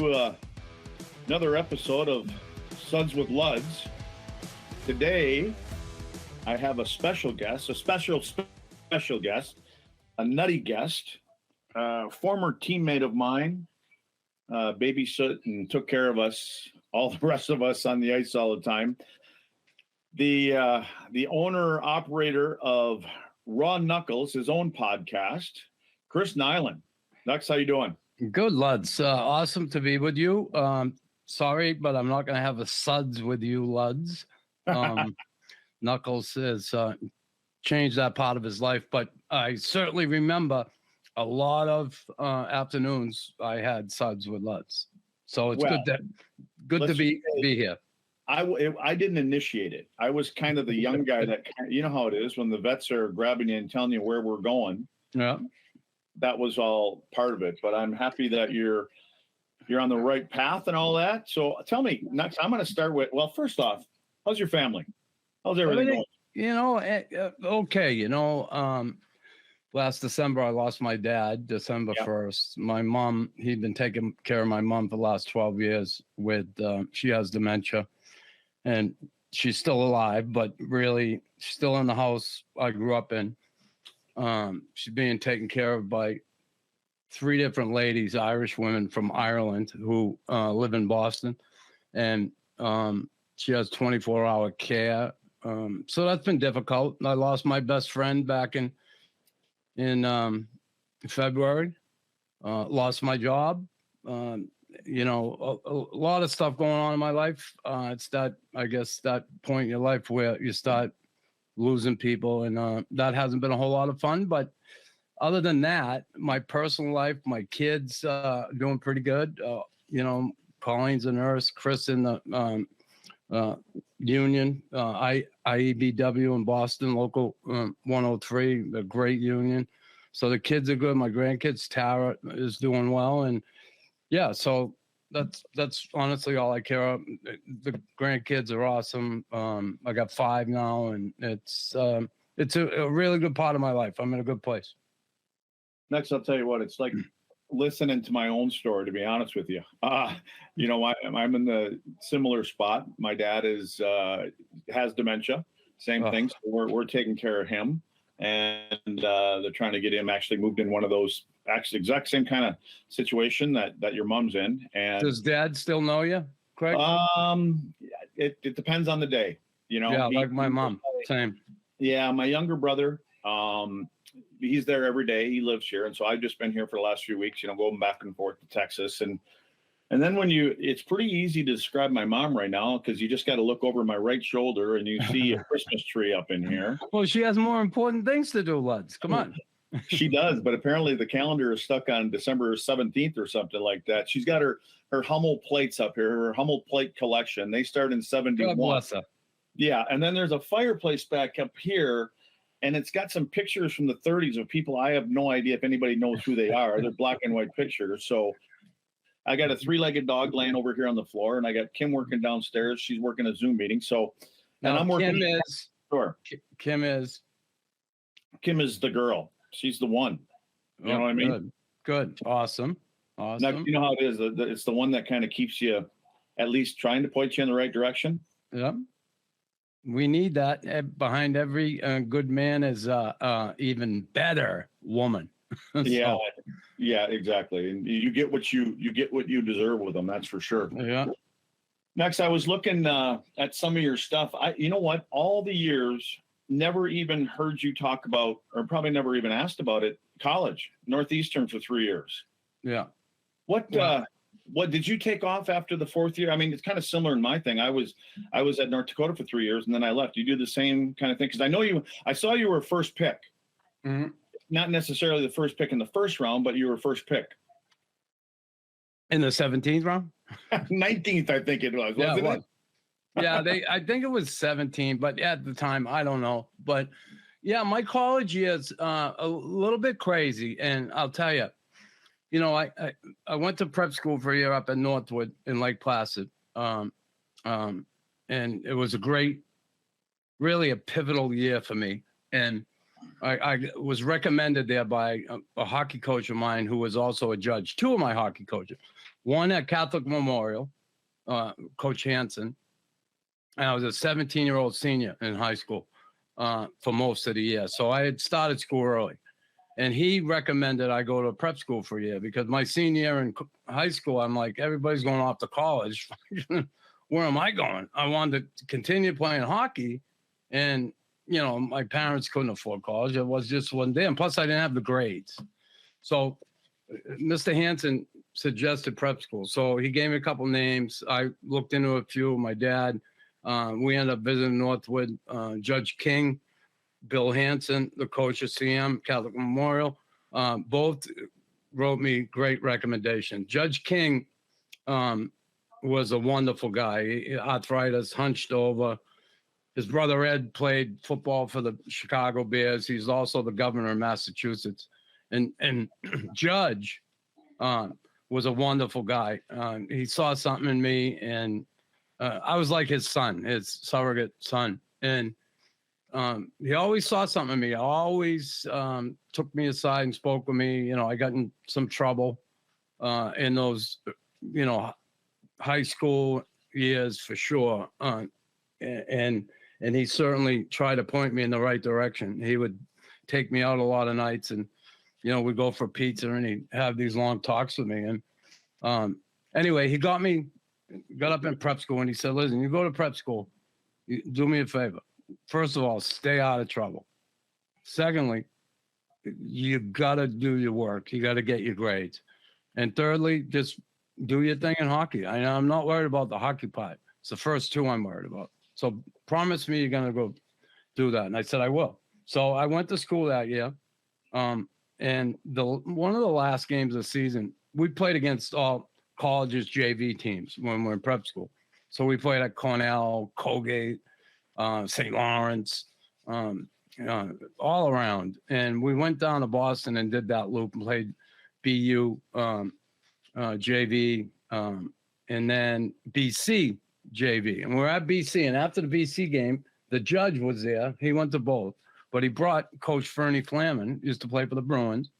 to another episode of Suds with Luds. Today, I have a special guest, special guest, a nutty guest, former teammate of mine, babysit and took care of us, all the rest of us on the ice all the time. The owner operator of Raw Knuckles, his own podcast, Chris Nilan. Nux, how you doing? Good, Luds. Awesome to be with you. Sorry, but I'm not going to have a Suds with you, Luds. Knuckles has changed that part of his life, but I certainly remember a lot of afternoons I had Suds with Luds. So it's good to be here. I didn't initiate it. I was kind of the young guy that, you know how it is when the vets are grabbing you and telling you where we're going. Yeah. That was all part of it, but I'm happy that you're on the right path and all that. So tell me, next, I'm going to start with, well, first off, how's your family? How's everything going? Okay. Last December, I lost my dad, December 1st. My mom, he'd been taking care of my mom for the last 12 years with, she has dementia and she's still alive, but really still in the house I grew up in. She's being taken care of by 3 different ladies, Irish women from Ireland who live in Boston. And she has 24-hour care. So that's been difficult. I lost my best friend back in February. Lost my job. A lot of stuff going on in my life. It's that point in your life where you start losing people, and that hasn't been a whole lot of fun. But other than that, my personal life, my kids doing pretty good. Colleen's a nurse, Chris in the union, IEBW in Boston, local 103, a great union. So the kids are good. My grandkids, Tara is doing well, and so that's honestly all I care about. The grandkids are awesome. I got 5 now, and it's a really good part of my life. I'm in a good place. Next, I'll tell you what, it's like listening to my own story, to be honest with you. I'm in the similar spot. My dad has dementia, same thing. So we're taking care of him, and they're trying to get him actually moved in one of those exact same kind of situation that your mom's in. And does Dad still know you, Craig? It depends on the day, like my mom, same. Yeah, my younger brother, he's there every day. He lives here, and so I've just been here for the last few weeks, going back and forth to Texas, and then it's pretty easy to describe my mom right now because you just got to look over my right shoulder and you see a Christmas tree up in here. Well, she has more important things to do, Luds. Come on. She does, but apparently the calendar is stuck on December 17th or something like that. She's got her Hummel plates up here, her Hummel plate collection. They start in 71. God bless her. Yeah, and then there's a fireplace back up here, and it's got some pictures from the 30s of people. I have no idea if anybody knows who they are. They're black and white pictures. So I got a 3-legged dog laying over here on the floor, and I got Kim working downstairs. She's working a Zoom meeting. So, and now, I'm working. Kim is the girl. She's the one. You know what I mean? Good. Awesome. Now, you know how it is. It's the one that kind of keeps you at least trying to point you in the right direction. Yeah. We need that. Behind every good man is even better woman. Yeah, exactly. And you get what you deserve with them. That's for sure. Yeah. Next, I was looking at some of your stuff. You know what? All the years, never even heard you talk about, or probably never even asked about it. College, Northeastern for 3 years. Yeah. What did you take off after the 4th year? I mean, it's kind of similar in my thing. I was at North Dakota for 3 years, and then I left. You do the same kind of thing? Because I saw you were first pick. Mm-hmm. Not necessarily the first pick in the first round, but you were first pick. In the 17th round? 19th, I think it was. Wasn't it? Yeah, I think it was 17, but at the time, I don't know. But yeah, my college years a little bit crazy, and I'll tell you, I went to prep school for a year up in Northwood in Lake Placid, and it was really a pivotal year for me. And I was recommended there by a hockey coach of mine who was also a judge. Two of my hockey coaches, one at Catholic Memorial, Coach Hansen, and I was a 17-year-old senior in high school for most of the year. So I had started school early. And he recommended I go to prep school for a year because my senior year in high school, I'm like, everybody's going off to college. Where am I going? I wanted to continue playing hockey. And, you know, my parents couldn't afford college. It was just one day. And plus, I didn't have the grades. So Mr. Hansen suggested prep school. So he gave me a couple names. I looked into a few. My dad, we ended up visiting Northwood, Judge King, Bill Hansen, the coach of CM, Catholic Memorial, both wrote me great recommendation. Judge King was a wonderful guy. Arthritis, hunched over. His brother Ed played football for the Chicago Bears. He's also the governor of Massachusetts. And Judge was a wonderful guy. He saw something in me, and I was like his son, his surrogate son. And he always saw something in me. Always took me aside and spoke with me. You know, I got in some trouble in those, you know, high school years for sure. And he certainly tried to point me in the right direction. He would take me out a lot of nights, and you know, we'd go for pizza, and he'd have these long talks with me. And anyway, he got up in prep school, and he said, "Listen, you go to prep school, you do me a favor. First of all, stay out of trouble. Secondly, you got to do your work. You got to get your grades. And thirdly, just do your thing in hockey. I'm not worried about the hockey part. It's the first two I'm worried about. So promise me you're going to go do that." And I said, I will. So I went to school that year. And one of the last games of the season, we played against all colleges JV teams when we're in prep school. So we played at Cornell, Colgate, St. Lawrence, all around. And we went down to Boston and did that loop and played BU, JV, and then BC JV. And we're at BC. And after the BC game, the judge was there. He went to both. But he brought Coach Fernie Flaman, used to play for the Bruins.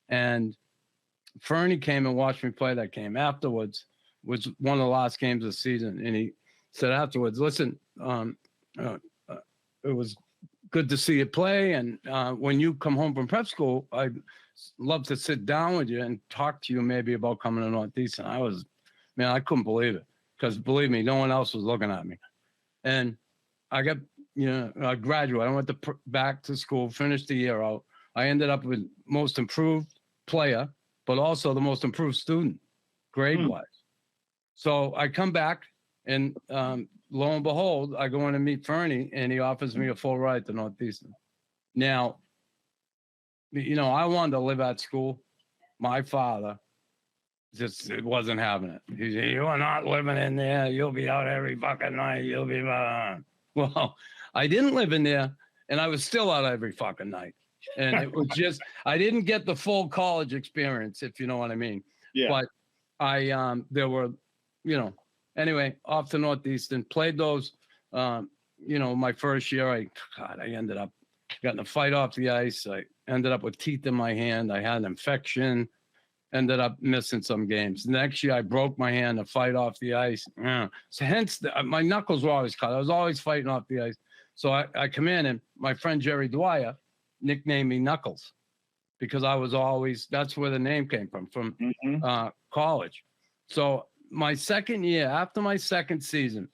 And Fernie came and watched me play that game. Afterwards, was one of the last games of the season. And he said afterwards, "Listen, it was good to see you play. And when you come home from prep school, I'd love to sit down with you and talk to you maybe about coming to Northeastern." I couldn't believe it, because believe me, no one else was looking at me. And I got, I graduated. I went back to school, finished the year out. I ended up with most improved player, but also the most improved student, grade-wise. So I come back, and lo and behold, I go in and meet Fernie, and he offers me a full ride to Northeastern. Now, I wanted to live at school. My father just wasn't having it. He said, "You are not living in there. You'll be out every fucking night. You'll be..." Well, I didn't live in there, and I was still out every fucking night. And it was just, I didn't get the full college experience, if you know what I mean. Yeah. But there were, anyway, off to Northeastern, played those, my first year, I ended up getting a fight off the ice. I ended up with teeth in my hand. I had an infection, ended up missing some games. Next year, I broke my hand to fight off the ice. So hence, my knuckles were always cut. I was always fighting off the ice. So I come in, and my friend Jerry Dwyer nicknamed me Knuckles, because I was always, that's where the name came from college. So my second year, after my second season,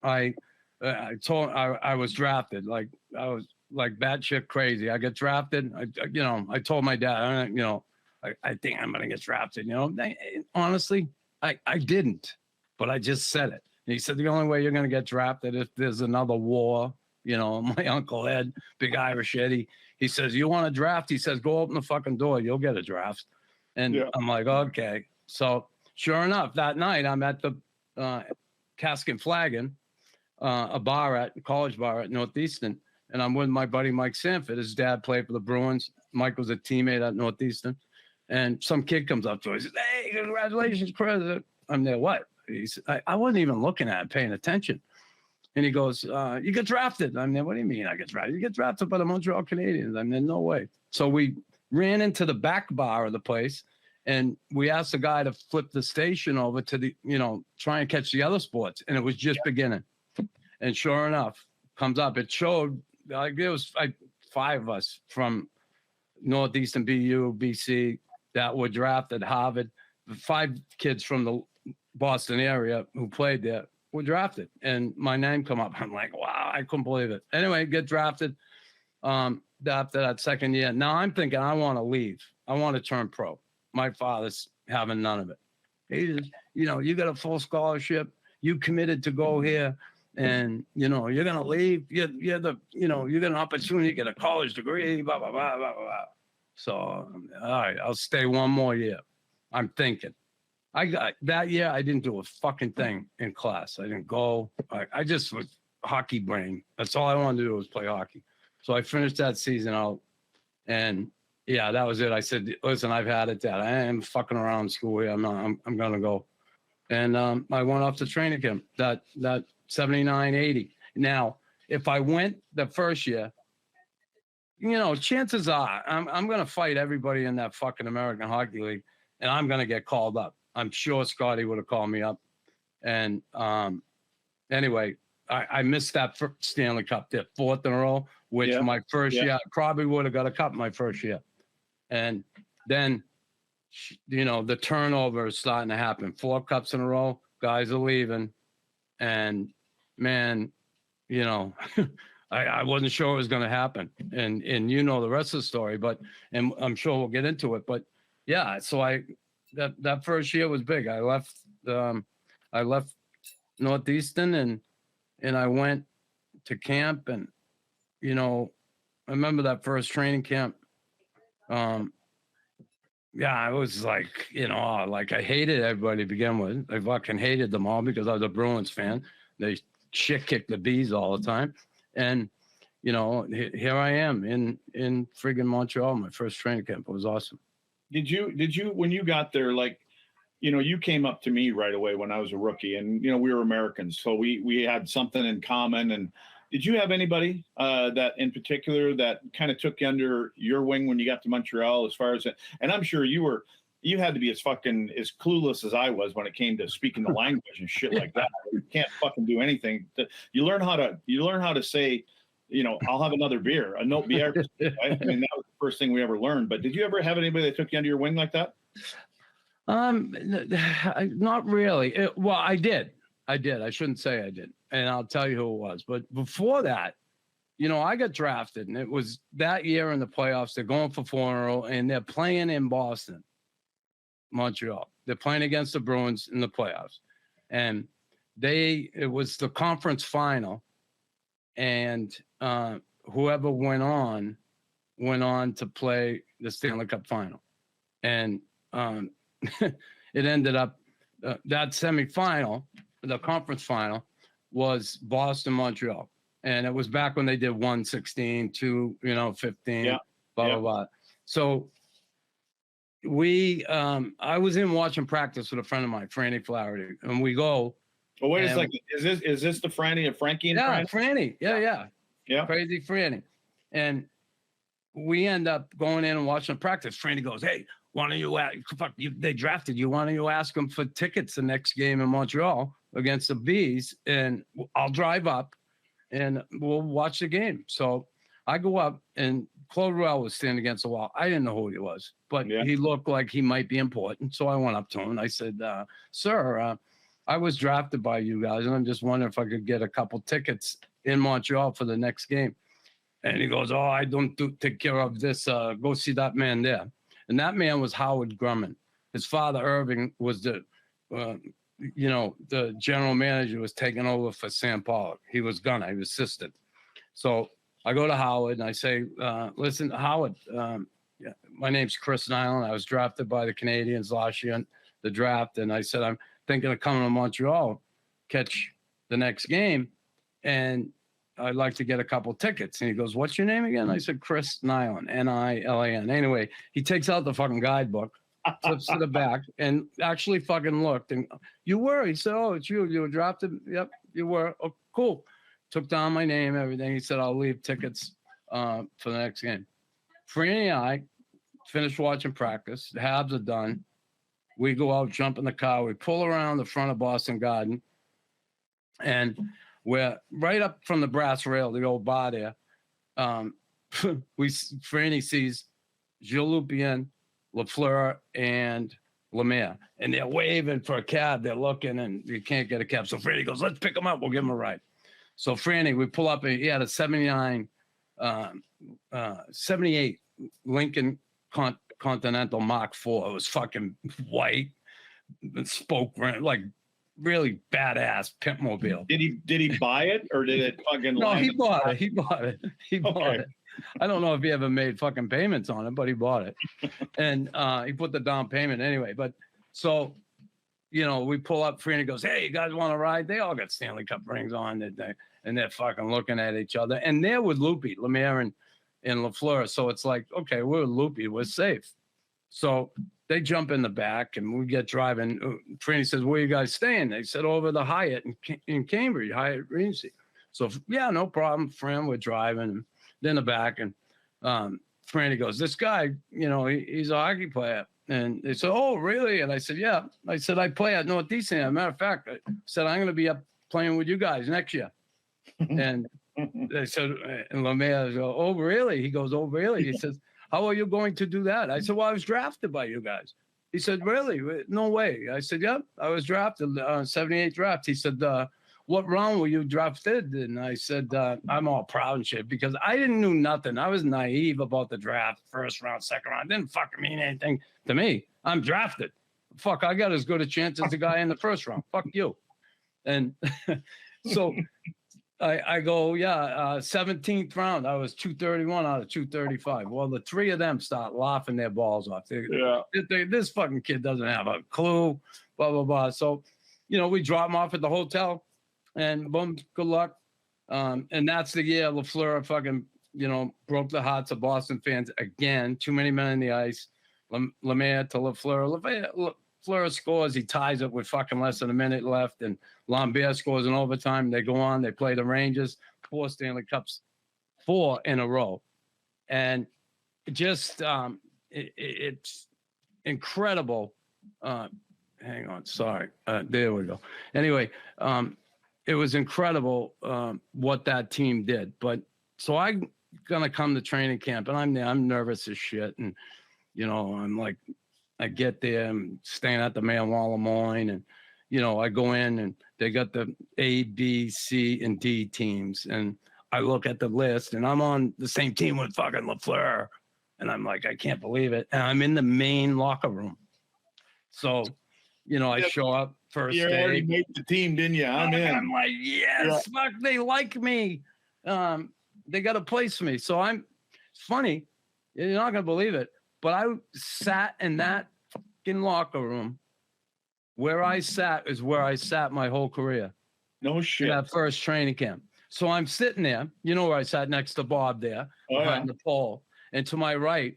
I was drafted. Like, I was like batshit crazy. I get drafted. I told my dad, I think I'm going to get drafted. Honestly, I didn't, but I just said it. And he said, "The only way you're going to get drafted if there's another war." My uncle Ed, big Irish Eddie, he says, "You want a draft?" He says, "Go open the fucking door. You'll get a draft." And yeah. I'm like, okay. So sure enough, that night I'm at the Cask and Flagon, a college bar at Northeastern. And I'm with my buddy, Mike Sanford. His dad played for the Bruins. Mike was a teammate at Northeastern. And some kid comes up to us. He says, "Hey, congratulations, Chris." I'm there, what? He said, I wasn't even looking at it, paying attention. And he goes, you get drafted. I'm there, what do you mean I get drafted? You get drafted by the Montreal Canadiens. I'm there, no way. So we ran into the back bar of the place, and we asked the guy to flip the station over to the, try and catch the other sports. And it was just beginning. And sure enough, comes up. It showed, like, it was like 5 of us from Northeastern BU, BC, that were drafted, Harvard. 5 kids from the Boston area who played there were drafted, and my name come up. I'm like, wow, I couldn't believe it. Anyway, get drafted after that second year. Now I'm thinking I want to leave. I want to turn pro. My father's having none of it. He's, you got a full scholarship. You committed to go here, and you're gonna leave. You're you got an opportunity to get a college degree. Blah blah blah blah blah. So all right, I'll stay one more year. I'm thinking. That year, I didn't do a fucking thing in class. I didn't go. I just was hockey brain. That's all I wanted to do was play hockey. So I finished that season out, and yeah, that was it. I said, listen, I've had it, Dad. I am fucking around school here. I'm gonna go. And I went off to training camp that 79, 80. Now, if I went the first year, chances are I'm gonna fight everybody in that fucking American Hockey League, and I'm gonna get called up. I'm sure Scotty would have called me up. And anyway, I missed that Stanley Cup, the 4th in a row, which my first year, I probably would have got a cup my first year. And then, the turnover is starting to happen. 4 cups in a row, guys are leaving. And man, I wasn't sure it was going to happen. And the rest of the story, and I'm sure we'll get into it. But yeah, so that first year was big. I left Northeastern and I went to camp, and I remember that first training camp. I was like, like I hated everybody to begin with. I fucking hated them all because I was a Bruins fan. They shit kicked the bees all the time. And here I am in friggin' Montreal, my first training camp. It was awesome. Did you, when you got there, like, you came up to me right away when I was a rookie, and, we were Americans, so we had something in common. And did you have anybody that in particular that kind of took you under your wing when you got to Montreal, as far as it? And I'm sure you had to be as clueless as I was when it came to speaking the language and shit like that. You can't fucking do anything. You learn how to say, I'll have another beer, a no beer. Right? I mean, that was the first thing we ever learned. But did you ever have anybody that took you under your wing like that? Not really. I did. I shouldn't say I did. And I'll tell you who it was. But before that, I got drafted, and it was that year in the playoffs. They're going for 4 in a row, and they're playing in Boston, Montreal. They're playing against the Bruins in the playoffs. And it was the conference final. And whoever went on to play the Stanley Cup final. And it ended up that semifinal, the conference final, was Boston, Montreal. And it was back when they did 1-16, 2-15, blah, blah. So I was in watching practice with a friend of mine, Franny Flaherty, and we go. Well, wait a second. Is this the Franny of Frankie and Franny? Yeah. Crazy Franny. And we end up going in and watching practice. Franny goes, hey, why don't you they drafted you. Why don't you ask them for tickets the next game in Montreal against the Bees? And I'll drive up and we'll watch the game. So I go up, and Claude Ruel was standing against the wall. I didn't know who he was, but he looked like he might be important. So I went up to him and I said, sir, I was drafted by you guys, and I'm just wondering if I could get a couple tickets in Montreal for the next game. And he goes, oh, I don't take care of this. Go see that man there. And that man was Howard Grumman. His father, Irving, was the general manager, was taking over for Sam Pollock. He was assistant. So I go to Howard and I say, listen, Howard, my name's Chris Nilan. I was drafted by the Canadiens last year in the draft. And I said, I'm thinking of coming to Montreal, catch the next game, and I'd like to get a couple tickets. And he goes, what's your name again? I said, Chris Nilan, Nilan. Anyway, he takes out the fucking guidebook, flips to the back, and actually fucking looked. And you were? He said, oh, it's you. You were drafted? Yep, you were. Oh, cool. took down my name, everything. He said, I'll leave tickets for the next game. Franny and I finished watching practice. The Habs are done. We go out, jump in the car. We pull around the front of Boston Garden. And we're right up from the brass rail, the old bar there. Franny sees Gilles Lupien, Lafleur, and Lemaire. And they're waving for a cab. They're looking, and you can't get a cab. So Franny goes, let's pick them up. We'll give them a ride. So Franny, we pull up, and he had a 78 Lincoln Continental Mark IV. It was fucking white, spoke like really badass pimp mobile. Did he buy it or did it fucking? No, he bought it. He bought it. I don't know if he ever made fucking payments on it, but he bought it, and he put the down payment anyway. But so, we pull up. Franny goes, "Hey, you guys want to ride?" They all got Stanley Cup rings on, and they're fucking looking at each other. And they're with Loopy, Lemaire, and Lafleur. So it's like, okay, we're with Loopy, we're safe. So they jump in the back, and we get driving. Franny says, "Where you guys staying?" They said, "Over the Hyatt in Cambridge, Hyatt Regency." So yeah, no problem, Fran. We're driving. In the back, and Franny goes, "This guy, he's a hockey player." And they said, "Oh, really?" And I said, "Yeah." I said, "I play at Northeastern." As a matter of fact, I said, "I'm going to be up playing with you guys next year." And they said, and Lemaire goes, "Oh, really?" He goes, "Oh, really?" He says, "How are you going to do that?" I said, "Well, I was drafted by you guys." He said, "Really? No way." I said, "Yep, I was drafted, 78 draft." He said, "What round were you drafted?" And I said, I'm all proud and shit because I didn't know nothing. I was naive about the draft, first round, second round. It didn't fucking mean anything to me. I'm drafted. Fuck, I got as good a chance as the guy in the first round. Fuck you. And so I go, 17th round. I was 231 out of 235. Well, the three of them start laughing their balls off. This fucking kid doesn't have a clue, blah, blah, blah. So, we drop him off at the hotel. And boom, good luck. And that's the year Lafleur fucking, broke the hearts of Boston fans again. Too many men in the ice. Lemaire to Lafleur. Lafleur scores. He ties it with fucking less than a minute left. And Lambert scores in overtime. They go on. They play the Rangers. 4 Stanley Cups, 4 in a row. And just, it's incredible. Hang on. Sorry. There we go. Anyway, it was incredible what that team did. But so I'm going to come to training camp, and I'm there. I'm nervous as shit. And, I'm like, I get there, I'm staying at the Manuel Lemoyne, and, I go in, and they got the A, B, C, and D teams. And I look at the list, and I'm on the same team with fucking Lafleur. And I'm like, I can't believe it. And I'm in the main locker room. So, I show up first day. You already made the team, didn't you? I'm in. I'm like, yes, fuck, they like me. They got a place for me. So it's funny. You're not going to believe it. But I sat in that fucking locker room. Where I sat is where I sat my whole career. No shit. That first training camp. So I'm sitting there. Where I sat next to Bob there behind the pole. And to my right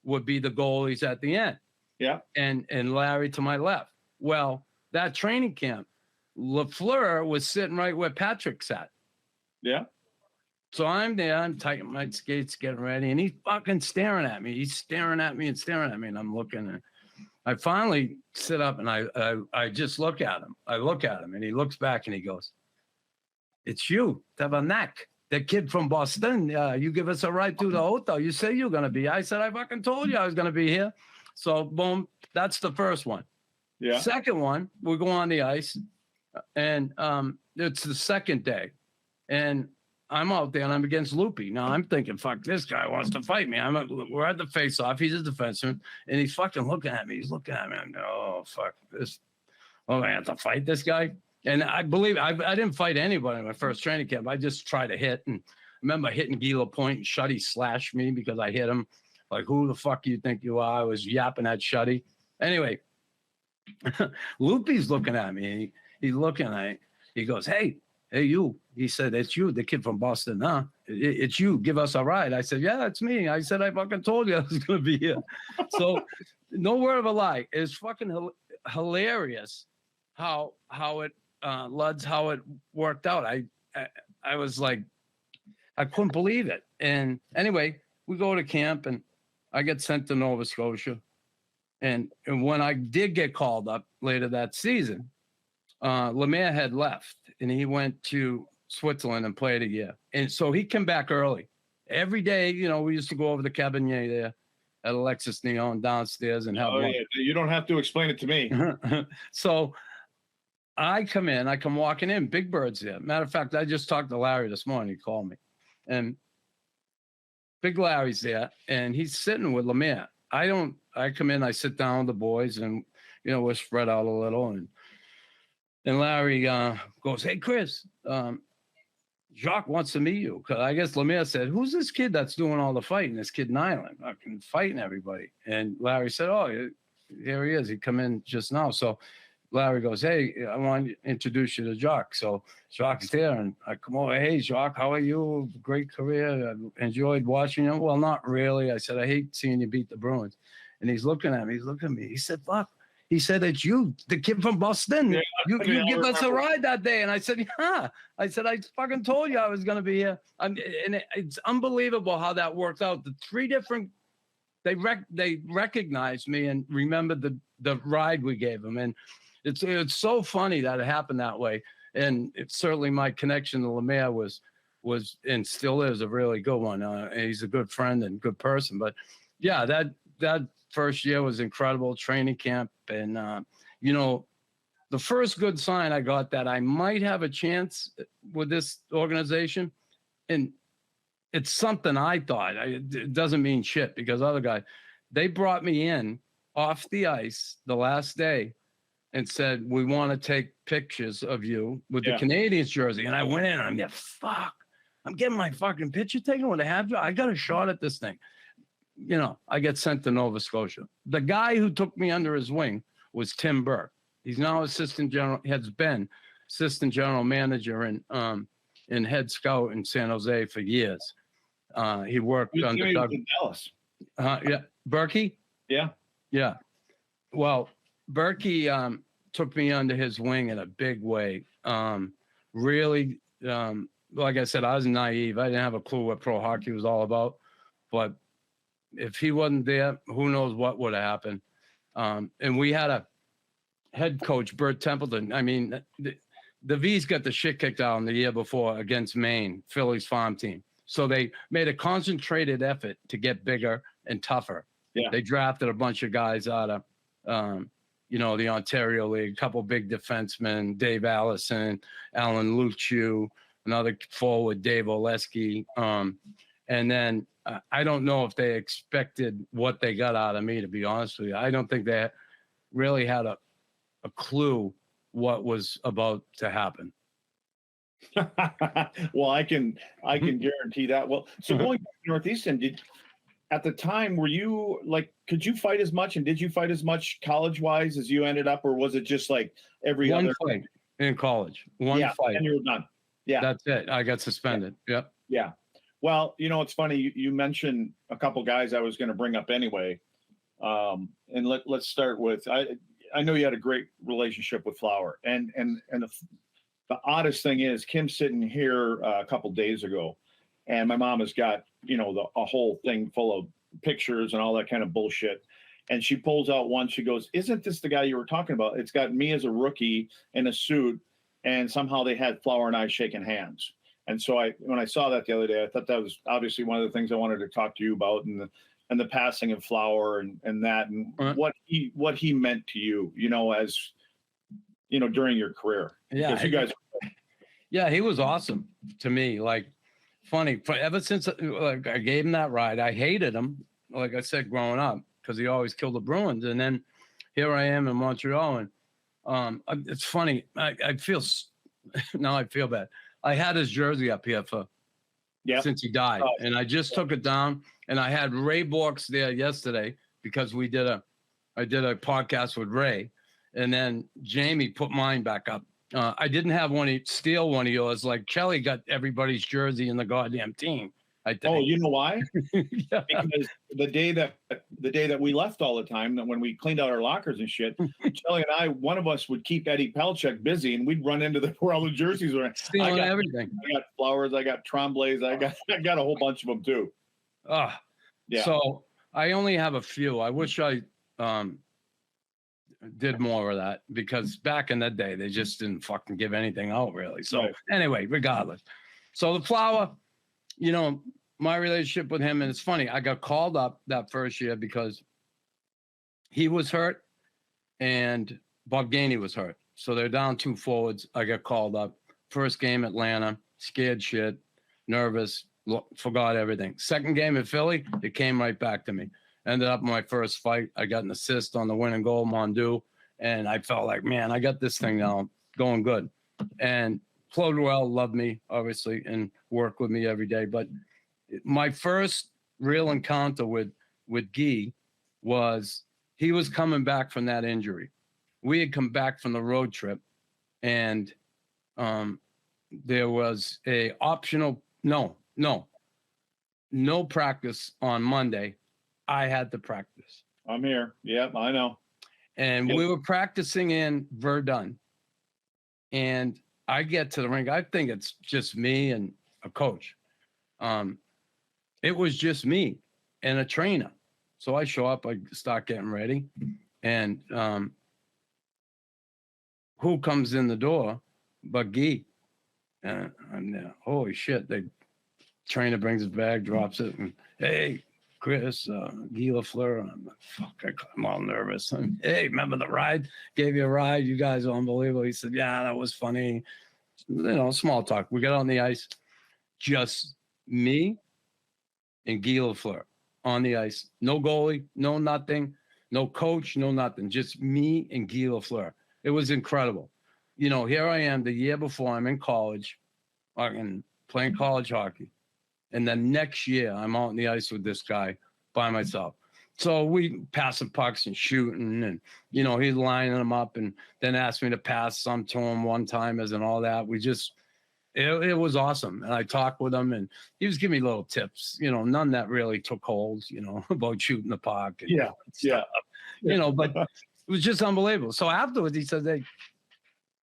would be the goalies at the end. Yeah. And Larry to my left. Well, that training camp, Lafleur was sitting right where Patrick sat. Yeah. So I'm there, I'm tightening my skates, getting ready, and he's fucking staring at me. He's staring at me, and I'm looking. And I finally sit up, and I just look at him. I look at him, and he looks back, and he goes, "It's you, Tabanak, the kid from Boston. You give us a ride to the hotel. You say you're going to be." I said, "I fucking told you I was going to be here." So, boom, that's the first one. Yeah. Second one, we go on the ice, and it's the second day, and I'm out there, and I'm against Loopy. Now, I'm thinking, fuck, this guy wants to fight me. We're at the face-off. He's a defenseman, and he's fucking looking at me. He's looking at me. I'm like, oh, fuck this. Oh, I have to fight this guy? And I believe I didn't fight anybody in my first training camp. I just tried to hit, and I remember hitting Guy Lafleur, and Shuddy slashed me because I hit him. Like, who the fuck you think you are? I was yapping at Shuddy. Anyway, Loopy's looking at me. He's looking at me. He goes, hey, you. He said, it's you, the kid from Boston, huh? It's you. Give us a ride. I said, yeah, it's me. I said, I fucking told you I was going to be here. So no word of a lie. It's fucking hilarious how it, Luds, how it worked out. I I was like, I couldn't believe it. And anyway, we go to camp and I get sent to Nova Scotia. And when I did get called up later that season, Lemaire had left and he went to Switzerland and played a year. And so he came back early. Every day, you know, we used to go over the Cabernet there at Alexis Neon downstairs and have lunch. Yeah. You don't have to explain it to me. So I come walking in, Big Bird's there. Matter of fact, I just talked to Larry this morning. He called me. And Big Larry's there, and he's sitting with Lemaire. I come in, I sit down with the boys, and, you know, we're spread out a little. And Larry goes, "Hey, Chris, Jacques wants to meet you." Because I guess Lemaire said, "Who's this kid that's doing all the fighting? This kid Nilan, fucking fighting everybody." And Larry said, "Oh, here he is. He come in just now." So Larry goes, "Hey, I want to introduce you to Jacques." So Jacques there, and I come over. "Hey, Jacques, how are you? Great career. I enjoyed watching you." "Well, not really." I said, "I hate seeing you beat the Bruins." And he's looking at me. He's looking at me. He said, "Fuck." He said, "It's you, the kid from Boston. Yeah, you give us a ride that day." And I said, "Yeah." I said, "I fucking told you I was going to be here." And it's unbelievable how that worked out. The three different, they recognized me and remembered the ride we gave them. And it's so funny that it happened that way. And it's certainly my connection to Lemaire was and still is a really good one. He's a good friend and good person. But yeah, that first year was incredible, training camp. And, you know, the first good sign I got that I might have a chance with this organization, and it's something I thought, it doesn't mean shit because other guys, they brought me in off the ice the last day and said, "We want to take pictures of you with the Canadiens jersey." And I went in and I'm like, fuck, I'm getting my fucking picture taken with a half. I got a shot at this thing. You know, I get sent to Nova Scotia. The guy who took me under his wing was Tim Burke. He's now has been assistant general manager and head scout in San Jose for years. He worked under Doug. Dallas. Yeah, Berkey? Yeah. Yeah. Well, Berkey took me under his wing in a big way. Really, like I said, I was naive. I didn't have a clue what pro hockey was all about. But if he wasn't there, who knows what would have happened. And we had a head coach, Bert Templeton. I mean, the V's got the shit kicked out in the year before against Maine, Philly's farm team. So they made a concentrated effort to get bigger and tougher. Yeah. They drafted a bunch of guys out of, you know, the Ontario League, a couple big defensemen, Dave Allison, Alan Luciu, another forward, Dave Oleski. And then I don't know if they expected what they got out of me, to be honest with you. I don't think they really had a clue what was about to happen. Well, I can guarantee that. Well, so going back to Northeastern, at the time, were you like, could you fight as much, and did you fight as much college-wise as you ended up, or was it just like every one other fight in college? One fight, and you were done. Yeah, that's it. I got suspended. Yep. Yeah. Well, you know, it's funny. You mentioned a couple guys I was going to bring up anyway, and let's start with. I know you had a great relationship with Flower, and the oddest thing is Kim's sitting here a couple days ago, and my mom has got, you know, a whole thing full of pictures and all that kind of bullshit. And she pulls out one. She goes, "Isn't this the guy you were talking about? It's got me as a rookie in a suit, and somehow they had Flower and I shaking hands." And so when I saw that the other day, I thought that was obviously one of the things I wanted to talk to you about, and the passing of Flower and that, and what he meant to you, you know, as you know, during your career. Yeah, because you guys. Yeah, he was awesome to me. Like, funny, ever since like I gave him that ride, I hated him. Like I said, growing up, because he always killed the Bruins, and then here I am in Montreal, and it's funny. I feel now I feel bad. I had his jersey up here since he died, and I just took it down. And I had Ray Borks there yesterday because I did a podcast with Ray, and then Jamie put mine back up. I didn't have steal one of yours like Kelly got everybody's jersey in the goddamn team. I think. Oh, you know why? Yeah. Because the day that we left all the time, that when we cleaned out our lockers and shit, Shelly and I, one of us would keep Eddie Pelchek busy, and we'd run into where all the jerseys were. Stealing everything. I got Flowers, I got Tremblays, I got a whole bunch of them too. Yeah. So I only have a few. I wish I did more of that, because back in the day they just didn't fucking give anything out really. So anyway, regardless. So the Flower, you know, my relationship with him, and it's funny, I got called up that first year because he was hurt and Bob Gainey was hurt. So they're down 2 forwards. I got called up. First game, Atlanta, scared shit, nervous, forgot everything. Second game in Philly, it came right back to me. Ended up my first fight. I got an assist on the winning goal, Mondu, and I felt like, man, I got this thing now going good. And flowed well, loved me, obviously, and worked with me every day. But my first real encounter with Guy was, he was coming back from that injury. We had come back from the road trip, and there was a optional, no practice on Monday. I had to practice. I'm here. Yep, I know. And we were practicing in Verdun. And I get to the ring. I think it's just me and a coach. It was just me and a trainer. So I show up, I start getting ready. And who comes in the door but Guy? And I'm there, holy shit. The trainer brings his bag, drops it, and hey, Chris, Guy Lafleur. I'm like, fuck, I'm all nervous. Hey, remember the ride? Gave you a ride. You guys are unbelievable. He said, yeah, that was funny. You know, small talk. We got on the ice. Just me and Guy Lafleur on the ice. No goalie, no nothing, no coach, no nothing. Just me and Guy Lafleur. It was incredible. You know, here I am the year before, I'm in college, playing college hockey. And then next year, I'm out on the ice with this guy by myself. So we passing pucks and shooting, and, you know, he's lining them up, and then asked me to pass some to him one time and all that. We just, it was awesome. And I talked with him, and he was giving me little tips, you know, none that really took hold, you know, about shooting the puck. And stuff, you know, but it was just unbelievable. So afterwards, he said, hey,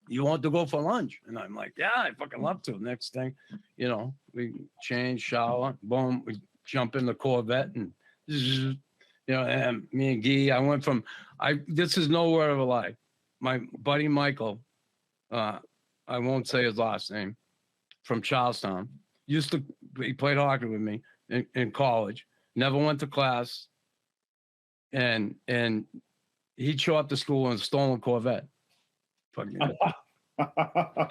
you want to go for lunch? And I'm like, yeah, I fucking love to. Next thing, you know, we change, shower, boom, we jump in the Corvette, and, you know, and me and Guy, I went from, this is no word of a lie. My buddy Michael, I won't say his last name, from Charlestown, he played hockey with me in college, never went to class, and he'd show up to school in a stolen Corvette. Fucking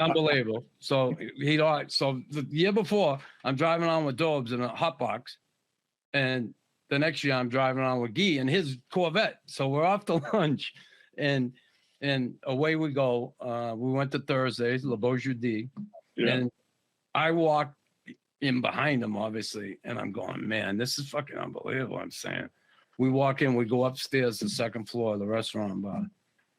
unbelievable. So the year before, I'm driving on with Dobes in a hot box, and the next year I'm driving on with Guy in his Corvette. So we're off to lunch, and away we go. We went to Thursdays, Le Beau Jeudi, and I walked in behind him, obviously, and I'm going, man, this is fucking unbelievable. I'm saying, we walk in, we go upstairs to the second floor of the restaurant bar,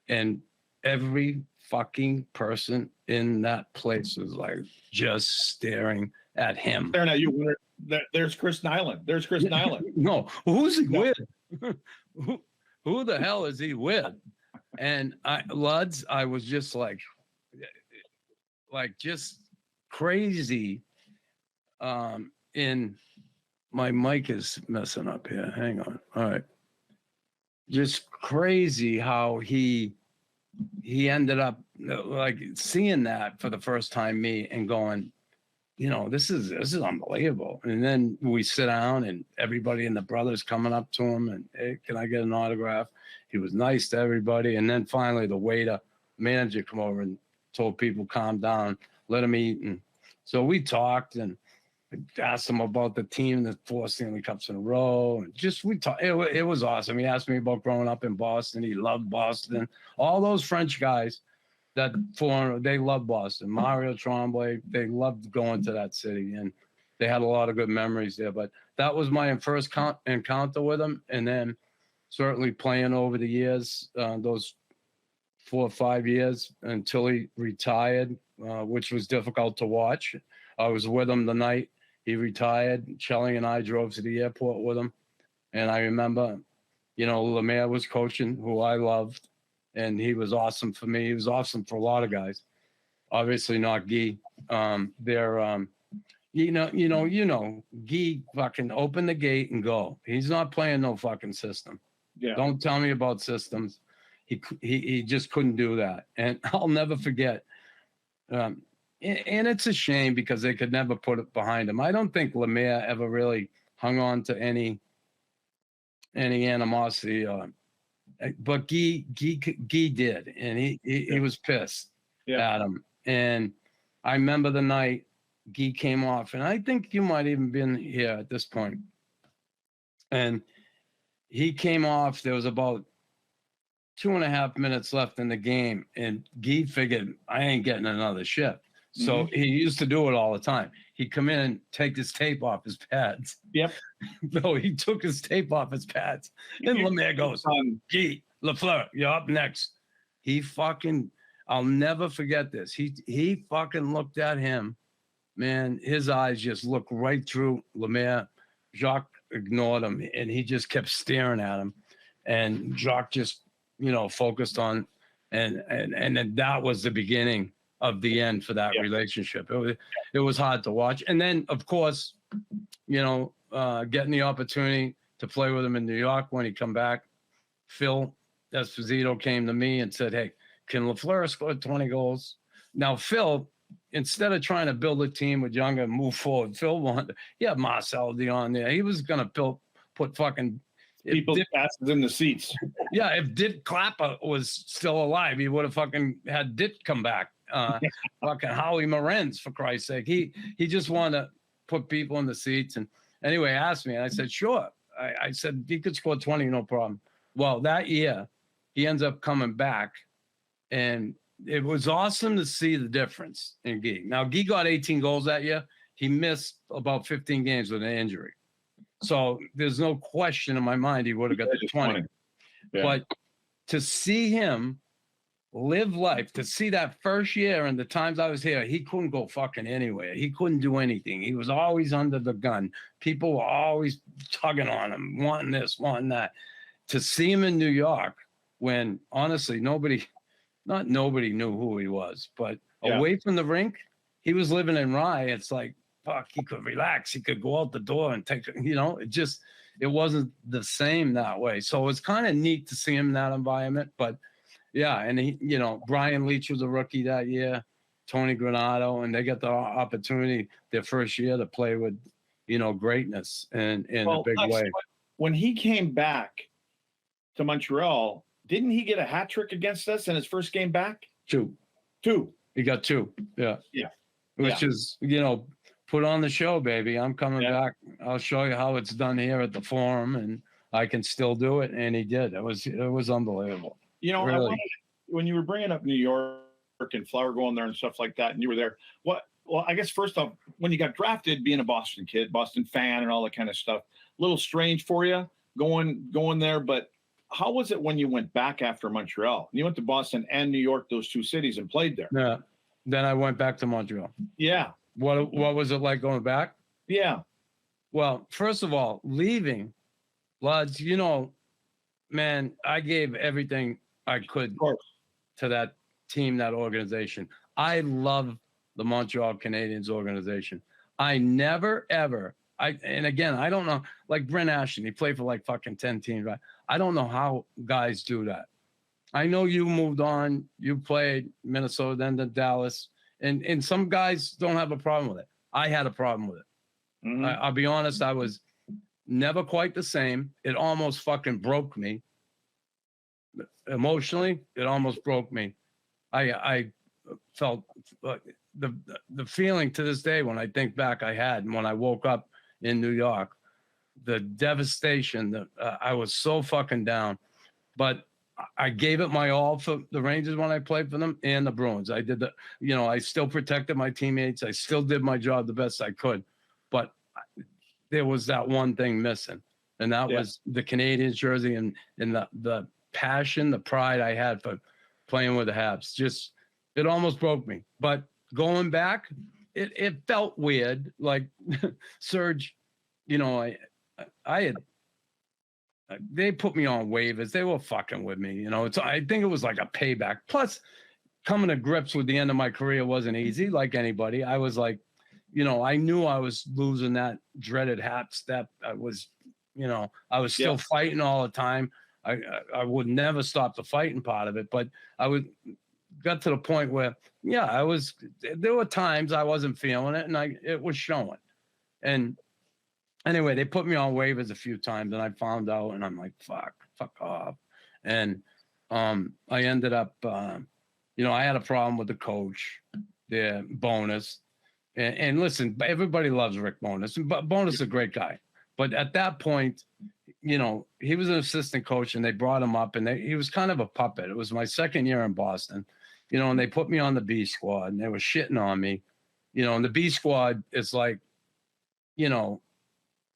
and every fucking person in that place was like just staring at him. Staring at you. There's Chris Nilan. There's Chris Nilan. No, who's he with? Who the hell is he with? And Luds, I was just like just crazy. In my mic is messing up here. Hang on. All right. Just crazy how he ended up like seeing that for the first time, me, and going, you know, this is unbelievable. And then we sit down, and everybody and the brothers coming up to him, and, hey, can I get an autograph? He was nice to everybody. And then finally the waiter, manager, come over and told people, calm down, let him eat. And so we talked, and asked him about the team, the 4 Stanley Cups in a row, and just we talked. It was awesome. He asked me about growing up in Boston. He loved Boston. All those French guys they loved Boston. Mario Tremblay, they loved going to that city, and they had a lot of good memories there. But that was my first encounter with him, and then certainly playing over the years, those 4 or 5 years until he retired, which was difficult to watch. I was with him the night he retired. Shelly and I drove to the airport with him. And I remember, Lemaire was coaching, who I loved, and he was awesome for me. He was awesome for a lot of guys. Obviously not Guy. Guy fucking open the gate and go. He's not playing no fucking system. Yeah. Don't tell me about systems. He just couldn't do that. And I'll never forget. And it's a shame because they could never put it behind him. I don't think Lemaire ever really hung on to any animosity. But Guy did, and he was pissed at him. And I remember the night Guy came off, and I think you might even been here at this point. And he came off. There was about 2.5 minutes left in the game, and Guy figured I ain't getting another shift. So he used to do it all the time. He'd come in and take his tape off his pads. Yep. No, he took his tape off his pads. And Lemaire goes, Guy Lafleur, you're up next. I'll never forget this. He fucking looked at him. Man, his eyes just looked right through Lemaire. Jacques ignored him, and he just kept staring at him. And Jacques just, focused on, and then that was the beginning of the end for that relationship. It was hard to watch. And then, of course, getting the opportunity to play with him in New York when he come back, Phil Esposito came to me and said, hey, can Lafleur score 20 goals? Now, Phil, instead of trying to build a team with younger and move forward, Phil wanted, Marcel Dion there. He was going to put fucking people's asses in the seats. Yeah, if Dick Clapper was still alive, he would have fucking had Dick come back. Fucking Howie Morenz, for Christ's sake. He just wanted to put people in the seats. And anyway, asked me, and I said, sure. I said, he could score 20, no problem. Well, that year, he ends up coming back, and it was awesome to see the difference in Guy. Now, Guy got 18 goals that year. He missed about 15 games with an injury. So there's no question in my mind he would have got the 20. Yeah. But to see him live life, to see that first year and the times I was here, he couldn't go fucking anywhere. He couldn't do anything. He was always under the gun. People were always tugging on him, wanting this, wanting that. To see him in New York when, honestly, nobody knew who he was. But away from the rink, he was living in Rye. It's like, fuck, he could relax. He could go out the door and take, it wasn't the same that way. So it was kind of neat to see him in that environment. But yeah, and he, Brian Leach was a rookie that year, Tony Granato, and they got the opportunity their first year to play with, greatness in a big way. When he came back to Montreal, didn't he get a hat trick against us in his first game back? Two. He got 2. Yeah. Yeah. Which is, put on the show, baby. I'm coming back. I'll show you how it's done here at the Forum, and I can still do it. And he did. It was unbelievable. Really. When you were bringing up New York and Flower going there and stuff like that, and you were there, well, I guess first off, when you got drafted, being a Boston kid, Boston fan, and all that kind of stuff, a little strange for you going there. But how was it when you went back after Montreal? You went to Boston and New York, those 2 cities, and played there. Yeah. Then I went back to Montreal. Yeah. What was it like going back? Yeah. Well, first of all, leaving Luds, man, I gave everything I could to that team, that organization. I love the Montreal Canadiens organization. I never, ever, and again, I don't know, like Brent Ashton, he played for like fucking 10 teams, right? I don't know how guys do that. I know you moved on, you played Minnesota, then to Dallas, and some guys don't have a problem with it. I had a problem with it. Mm-hmm. I'll be honest, I was never quite the same. It almost fucking broke me. Emotionally, it almost broke me. I felt the feeling to this day when I think back I had, and when I woke up in New York, the devastation, I was so fucking down. But I gave it my all for the Rangers when I played for them and the Bruins. I did I still protected my teammates. I still did my job the best I could. But there was that one thing missing, and that was the Canadiens jersey and the passion, the pride I had for playing with the Habs. Just, it almost broke me. But going back, it felt weird. Like Serge, you know, I had, they put me on waivers. They were fucking with me. You know, I think it was like a payback. Plus, coming to grips with the end of my career wasn't easy, like anybody. I was like, you know, I knew I was losing that dreaded hat step. I was, you know, I was still fighting all the time. I would never stop the fighting part of it, but got to the point where, there were times I wasn't feeling it, and it was showing. And anyway, they put me on waivers a few times, and I found out, and I'm like, fuck off. And I ended up, you know, I had a problem with the coach, the Bonus. And listen, everybody loves Rick Bonus, but Bonus is a great guy. But at that point, you know, he was an assistant coach, and they brought him up, and he was kind of a puppet. It was my second year in Boston, you know, and they put me on the B squad, and they were shitting on me, you know, and the B squad is like, you know,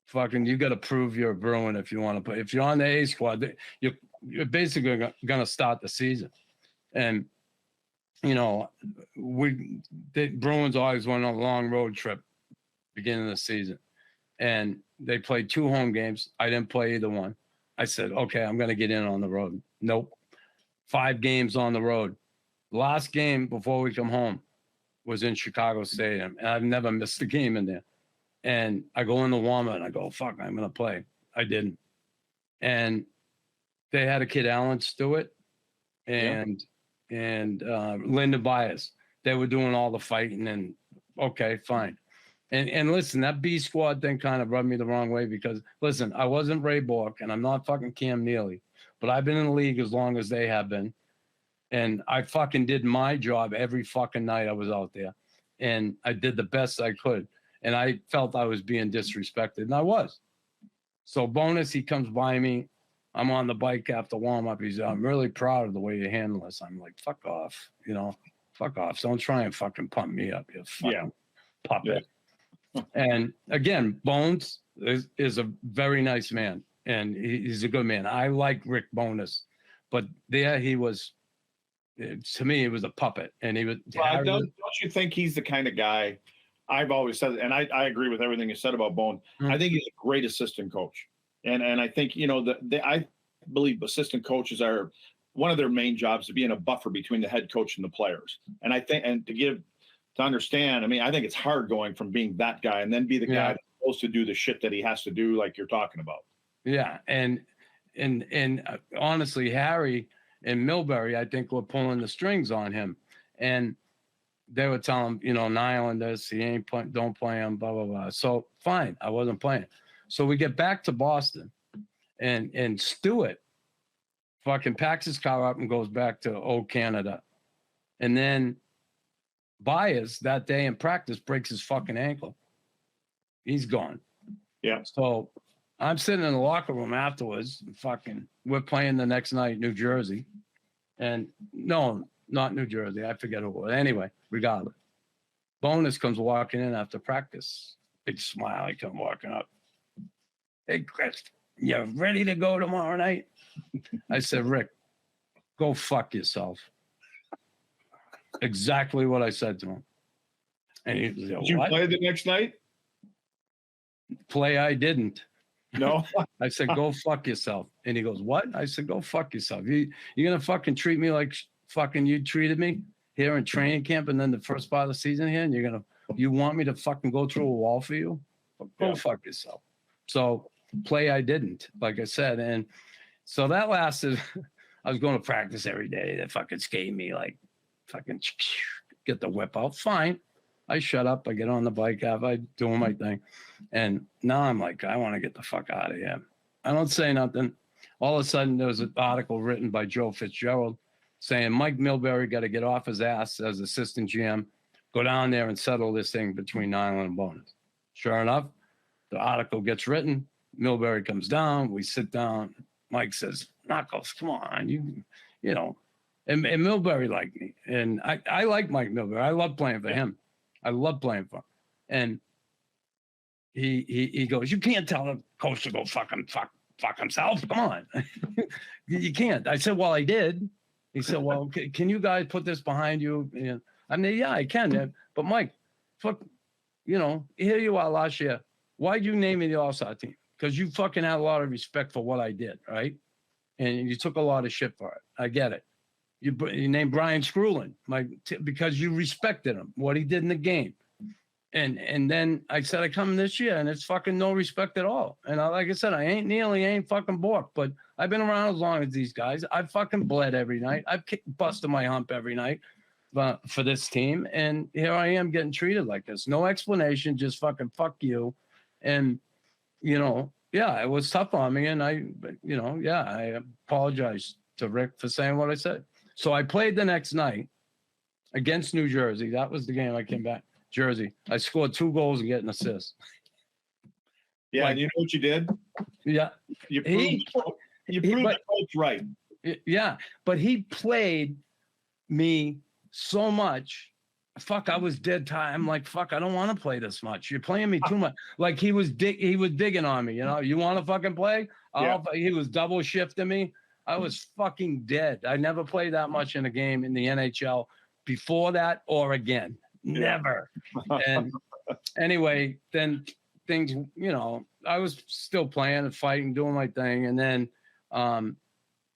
fucking, you got to prove you're a Bruin if you want to play. If you're on the A squad, you're basically going to start the season. And, you know, the Bruins always went on a long road trip beginning of the season. And they played 2 home games. I didn't play either one. I said, okay, I'm going to get in on the road. Nope. 5 games on the road. Last game before we come home was in Chicago Stadium. And I've never missed a game in there. And I go in the warm-up, and I go, fuck, I'm going to play. I didn't. And they had a kid, Alan Stewart, and Linda Bias. They were doing all the fighting, and okay, fine. And listen, that B squad thing kind of rubbed me the wrong way because, listen, I wasn't Ray Bork, and I'm not fucking Cam Neely, but I've been in the league as long as they have been. And I fucking did my job every fucking night I was out there. And I did the best I could. And I felt I was being disrespected, and I was. So Bonus, he comes by me. I'm on the bike after warm-up. He's, I'm really proud of the way you handle this. I'm like, fuck off, you know, fuck off. Don't try and fucking pump me up, you fucking puppet. Yeah. And again, Bones is a very nice man, and he's a good man. I like Rick Bonus, but there he was, to me, he was a puppet. And he was. Well, don't you think he's the kind of guy? I've always said, and I agree with everything you said about Bone. I think he's a great assistant coach. And I think, you know, I believe assistant coaches are one of their main jobs to being a buffer between the head coach and the players. And I think, and to understand, I mean, I think it's hard going from being that guy and then be the guy that's supposed to do the shit that he has to do, like you're talking about. Yeah. And honestly, Harry and Milbury, I think, were pulling the strings on him. And they would tell him, you know, Nilan this, he ain't playing, don't play him, blah, blah, blah. So fine, I wasn't playing. So we get back to Boston, and Stewart fucking packs his car up and goes back to old Canada. And then Byers that day in practice breaks his fucking ankle. He's gone. Yeah. So I'm sitting in the locker room afterwards, we're playing the next night, New Jersey. And no, not New Jersey. I forget who it was. Anyway, regardless. Bonus comes walking in after practice. Big smile. He comes walking up. Hey, Chris, you ready to go tomorrow night? I said, Rick, go fuck yourself. Exactly what I said to him. And he said, did you play the next night? Play I didn't. No. I said, go fuck yourself. And he goes, what? I said, go fuck yourself. You're going to fucking treat me like fucking you treated me here in training camp and then the first part of the season here, and you want me to fucking go through a wall for you? Go fuck yourself. So play I didn't, like I said. And so that lasted, I was going to practice every day. They fucking skate me, like fucking get the whip out. Fine. I shut up. I get on the bike. I doing my thing. And now I'm like, I want to get the fuck out of here. I don't say nothing. All of a sudden, there was an article written by Joe Fitzgerald saying Mike Milbury got to get off his ass as assistant GM, go down there and settle this thing between Nilan and Bonus. Sure enough, the article gets written. Milbury comes down. We sit down. Mike says, Knuckles, come on. You know. And Milbury liked me. And I like Mike Milbury. I love playing for him. I love playing for him. And he goes, you can't tell a coach to go fuck himself. Come on. You can't. I said, well, I did. He said, well, can you guys put this behind you? I mean, yeah, I can. But Mike, fuck, here you are last year. Why'd you name me the All-Star team? Because you fucking had a lot of respect for what I did, right? And you took a lot of shit for it. I get it. You named Brian Screwlin because you respected him, what he did in the game. And then I said I come this year and it's fucking no respect at all. And like I said, I ain't fucking Bork, but I've been around as long as these guys. I've fucking bled every night. I've busted my hump every night for this team. And here I am getting treated like this. No explanation, just fucking fuck you. And, it was tough on me. And I apologize to Rick for saying what I said. So I played the next night against New Jersey. That was the game I came back. Jersey. I scored 2 goals and get an assist. Yeah, and you know what you did? Yeah. You proved the coach right. Yeah, but he played me so much. Fuck, I was dead tired. I'm like, fuck, I don't want to play this much. You're playing me too much. Like he was digging on me, you want to fucking play? He was double shifting me. I was fucking dead. I never played that much in a game in the NHL before that or again. Never. And anyway, then things, I was still playing and fighting, doing my thing. And then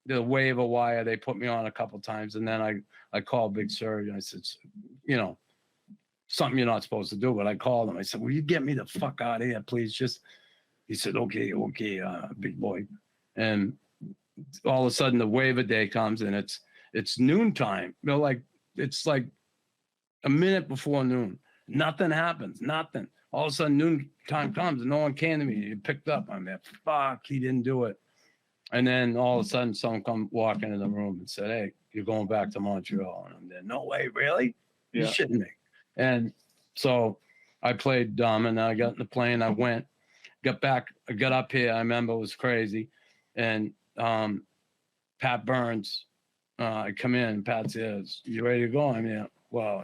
the waiver wire, they put me on a couple times. And then I called Big Surge and I said, something you're not supposed to do. But I called him. I said, will you get me the fuck out of here, please? He said, okay, big boy. And all of a sudden the waiver day comes and it's noontime. It's like a minute before noon. Nothing happens. Nothing. All of a sudden noon time comes and no one came to me. He picked up. I'm there. Fuck, he didn't do it. And then all of a sudden someone come walking in the room and said, hey, you're going back to Montreal. And I'm there. No way, really? Yeah. You're shitting me. And so I played dumb and I got in the plane. I went, got back, I got up here. I remember it was crazy. And Pat Burns, I come in, Pat says, you ready to go? I'm there. Well,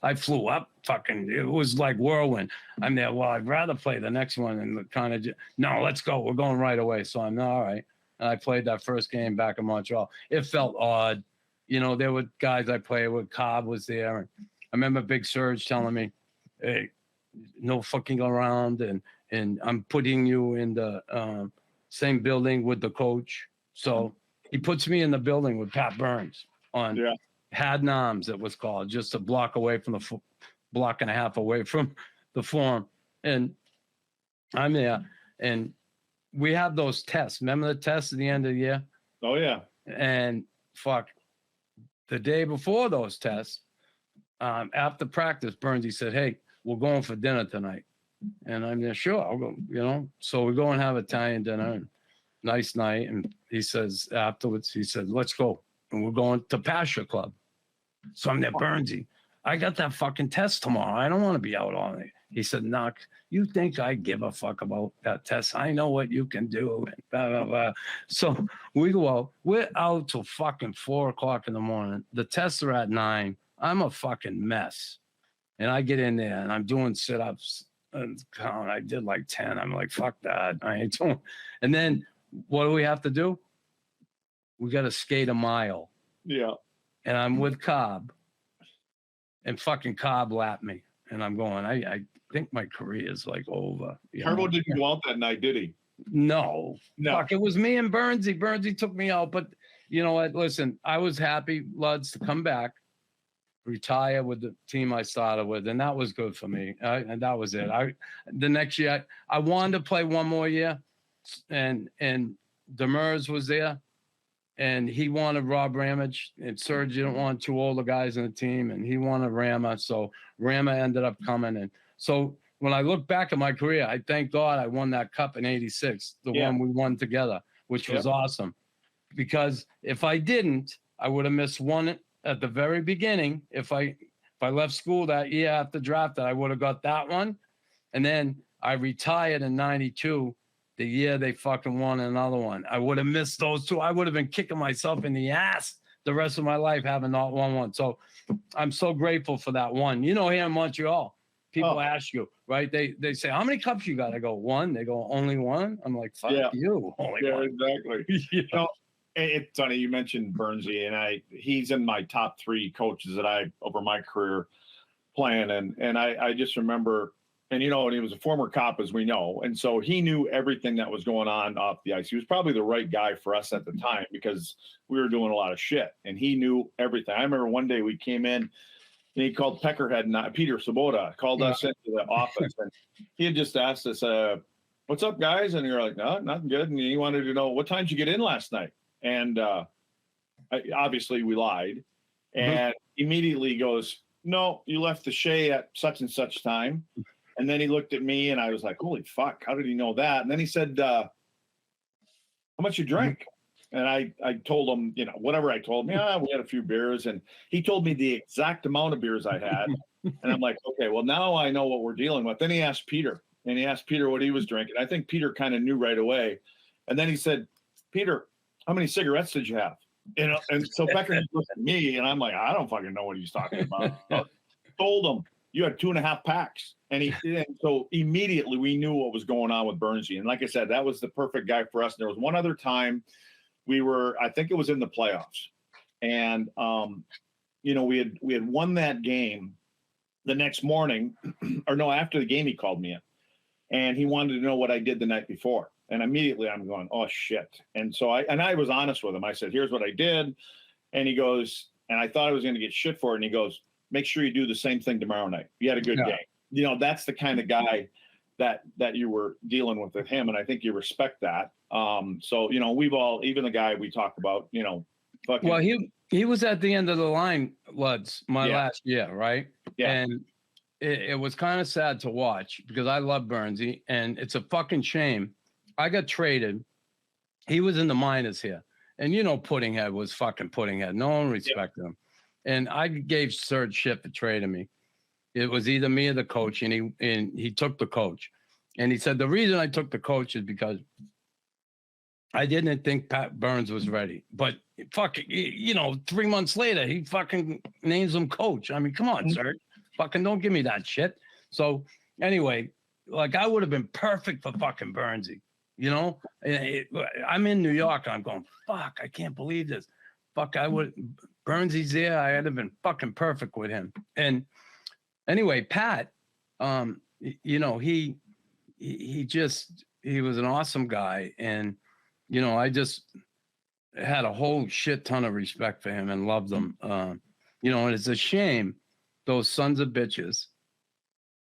I flew up it was like whirlwind. I'm there. Well, I'd rather play the next one and kind of, no, let's go. We're going right away. So I'm all right. And I played that first game back in Montreal. It felt odd. There were guys I played with. Cobb was there. And I remember Big Surge telling me, hey, no fucking around. And I'm putting you in the same building with the coach. So he puts me in the building with Pat Burns on Had Noms, it was called, just a block away from block and a half away from the Forum. And I'm there. And we have those tests. Remember the tests at the end of the year? Oh, yeah. And fuck, the day before those tests, after practice, Burnsy said, hey, we're going for dinner tonight. And I'm there, sure, I'll go, So we go and have Italian dinner. And nice night. And he says afterwards, let's go. And we're going to Pasture Club. So I'm there, Burnsy. I got that fucking test tomorrow. I don't want to be out on it. He said, Knock, you think I give a fuck about that test? I know what you can do. And blah, blah, blah. So we go out. We're out till fucking 4:00 in the morning. The tests are at 9. I'm a fucking mess. And I get in there and I'm doing sit-ups. And I did like 10. I'm like, fuck that. I ain't doing. And then what do we have to do? We got to skate a mile. Yeah. And I'm with Cobb. And fucking Cobb lapped me. And I'm going, I think my career is like over. Herbo didn't go out that night, did he? No. Fuck, it was me and Burnsy. Burnsy took me out. But you know what? Listen, I was happy, Luds, to come back, retire with the team I started with. And that was good for me. And that was it. The next year, I wanted to play one more year. And Demers was there. And he wanted Rob Ramage, and Serge didn't want 2 older guys in the team, and he wanted Rama. So Rama ended up coming. And so when I look back at my career, I thank God I won that cup in '86, the one we won together, which was awesome. Because if I didn't, I would have missed one at the very beginning. If I left school that year after draft, I would have got that one. And then I retired in '92. The year they fucking won another one. I would have missed those 2. I would have been kicking myself in the ass the rest of my life having not won one. So I'm so grateful for that one. Here in Montreal, people ask you, right? They say, how many cups you got? I go, 1. They go, only 1? I'm like, fuck you. Only 1. Exactly. It's funny. You mentioned Burnsy, and he's in my top 3 coaches that over my career playing. And I just remember And, and he was a former cop, as we know. And so he knew everything that was going on off the ice. He was probably the right guy for us at the time because we were doing a lot of shit. And he knew everything. I remember one day we came in and he called Peckerhead and Peter Sabota, called us into the office. And he had just asked us, what's up, guys? And you're like, no, nothing good. And he wanted to know, what time did you get in last night? And obviously we lied. And immediately goes, no, you left the Shea at such and such time. And then he looked at me and I was like, holy fuck, how did he know that? And then he said, how much you drink? And I told him, whatever I told him, we had a few beers. And he told me the exact amount of beers I had. And I'm like, okay, well, now I know what we're dealing with. Then he asked Peter what he was drinking. I think Peter kind of knew right away. And then he said, Peter, how many cigarettes did you have? And so Becker looked at me and I'm like, I don't fucking know what he's talking about. Told him, you had 2.5 packs. And so immediately we knew what was going on with Bernsey. And like I said, that was the perfect guy for us. And there was one other time I think it was in the playoffs. And, we had won that game the next morning, or no, after the game, he called me in and he wanted to know what I did the night before. And immediately I'm going, oh shit. And so I was honest with him. I said, here's what I did. And he goes, and I thought I was going to get shit for it. And he goes, make sure you do the same thing tomorrow night. You had a good game. That's the kind of guy that you were dealing with him. And I think you respect that. So, we've all, even the guy we talk about, fucking. Well, he was at the end of the line, Luds, last year, right? Yeah. And it was kind of sad to watch because I love Bernsey and it's a fucking shame. I got traded. He was in the minors here. And Puddinghead was fucking Puddinghead. No one respected him. And I gave Serge shit for trading me. It was either me or the coach, and he took the coach. And he said, the reason I took the coach is because I didn't think Pat Burns was ready. But fuck, 3 months later, he fucking names him coach. I mean, come on, Serge. Fucking don't give me that shit. So anyway, like I would have been perfect for fucking Bernsey. I'm in New York. I'm going, fuck, I can't believe this. Fuck, Bernsey's there. I had been fucking perfect with him. And anyway, Pat, he was an awesome guy. And, I just had a whole shit ton of respect for him and loved him. And it's a shame those sons of bitches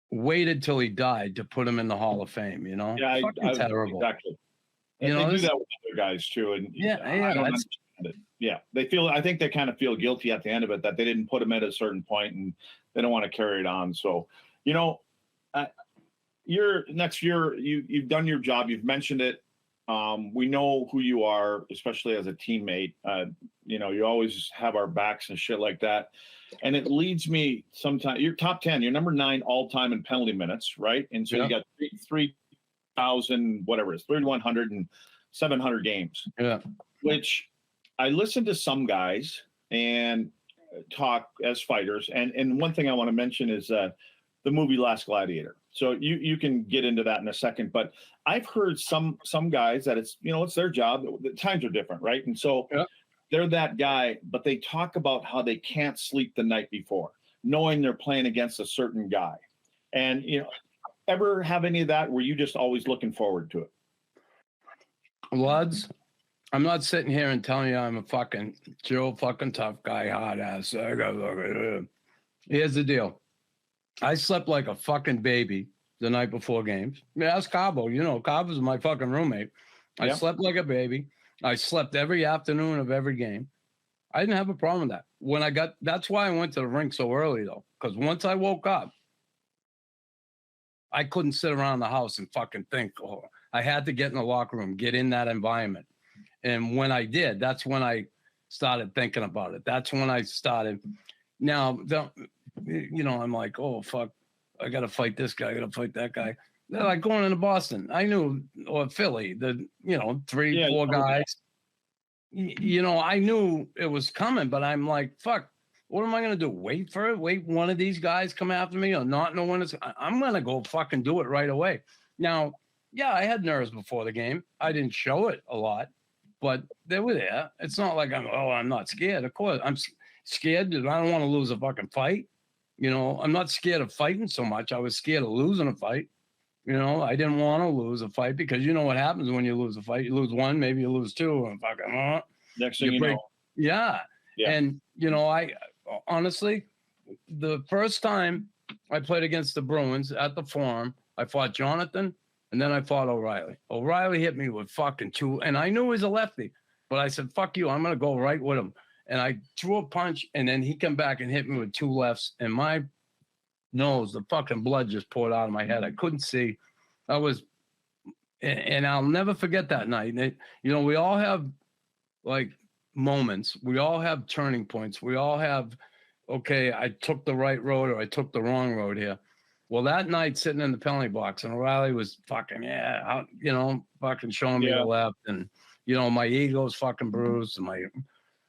waited till he died to put him in the Hall of Fame, Yeah, terrible. Exactly. And they do that with other guys too. And I don't understand it. Yeah. I think they kind of feel guilty at the end of it that they didn't put him at a certain point and they don't want to carry it on. So, next year, you've done your job. You've mentioned it. We know who you are, especially as a teammate. You always have our backs and shit like that. And it leads me sometimes, you're top 10, you're number 9 all time in penalty minutes, right? And so you got 3,000, whatever it is, 3,100 and 700 games. Yeah. Which I listen to some guys and talk as fighters. And one thing I want to mention is the movie Last Gladiator. So you can get into that in a second, but I've heard some guys that it's their job. The times are different, right? And so they're that guy, but they talk about how they can't sleep the night before, knowing they're playing against a certain guy. And ever have any of that? Were you just always looking forward to it? Luds, I'm not sitting here and telling you I'm a fucking Joe fucking tough guy, hot ass. Here's the deal. I slept like a fucking baby the night before games. Ask Cabo. Cabo's my fucking roommate. I slept like a baby. I slept every afternoon of every game. I didn't have a problem with that. That's why I went to the rink so early though. Because once I woke up, I couldn't sit around the house and fucking think. I had to get in the locker room, get in that environment. And when I did, that's when I started thinking about it. That's when I started. Now, I'm like, oh, fuck, I got to fight this guy. I got to fight that guy. They're like going into Boston. I knew, or Philly, 3-4 guys. I knew it was coming, but I'm like, fuck, what am I going to do? Wait for it? Wait, one of these guys come after me or not know when it's, I'm going to go fucking do it right away. Now, yeah, I had nerves before the game. I didn't show it a lot, but they were there. It's not like I'm not scared. Of course, I'm scared. I don't want to lose a fucking fight. You know, I'm not scared of fighting so much. I was scared of losing a fight. You know, I didn't want to lose a fight because you know what happens when you lose a fight. You lose one, maybe you lose two, and fucking Next thing you know. Yeah. Yeah. And you know, I honestly, the first time I played against the Bruins at the Forum, I fought Jonathan, and then I fought O'Reilly. O'Reilly hit me with fucking two, and I knew he was a lefty, but I said, "Fuck you, I'm gonna go right with him." And I threw a punch, and then he came back and hit me with two lefts, and my nose, the fucking blood just poured out of my head. I couldn't see. I was, and I'll never forget that night. And you know, we all have like moments. We all have turning points. We all have, okay, I took the right road or I took the wrong road here. Well, that night sitting in the penalty box, and O'Reilly was fucking, you know, fucking showing me the left, and you know, my ego's fucking bruised, and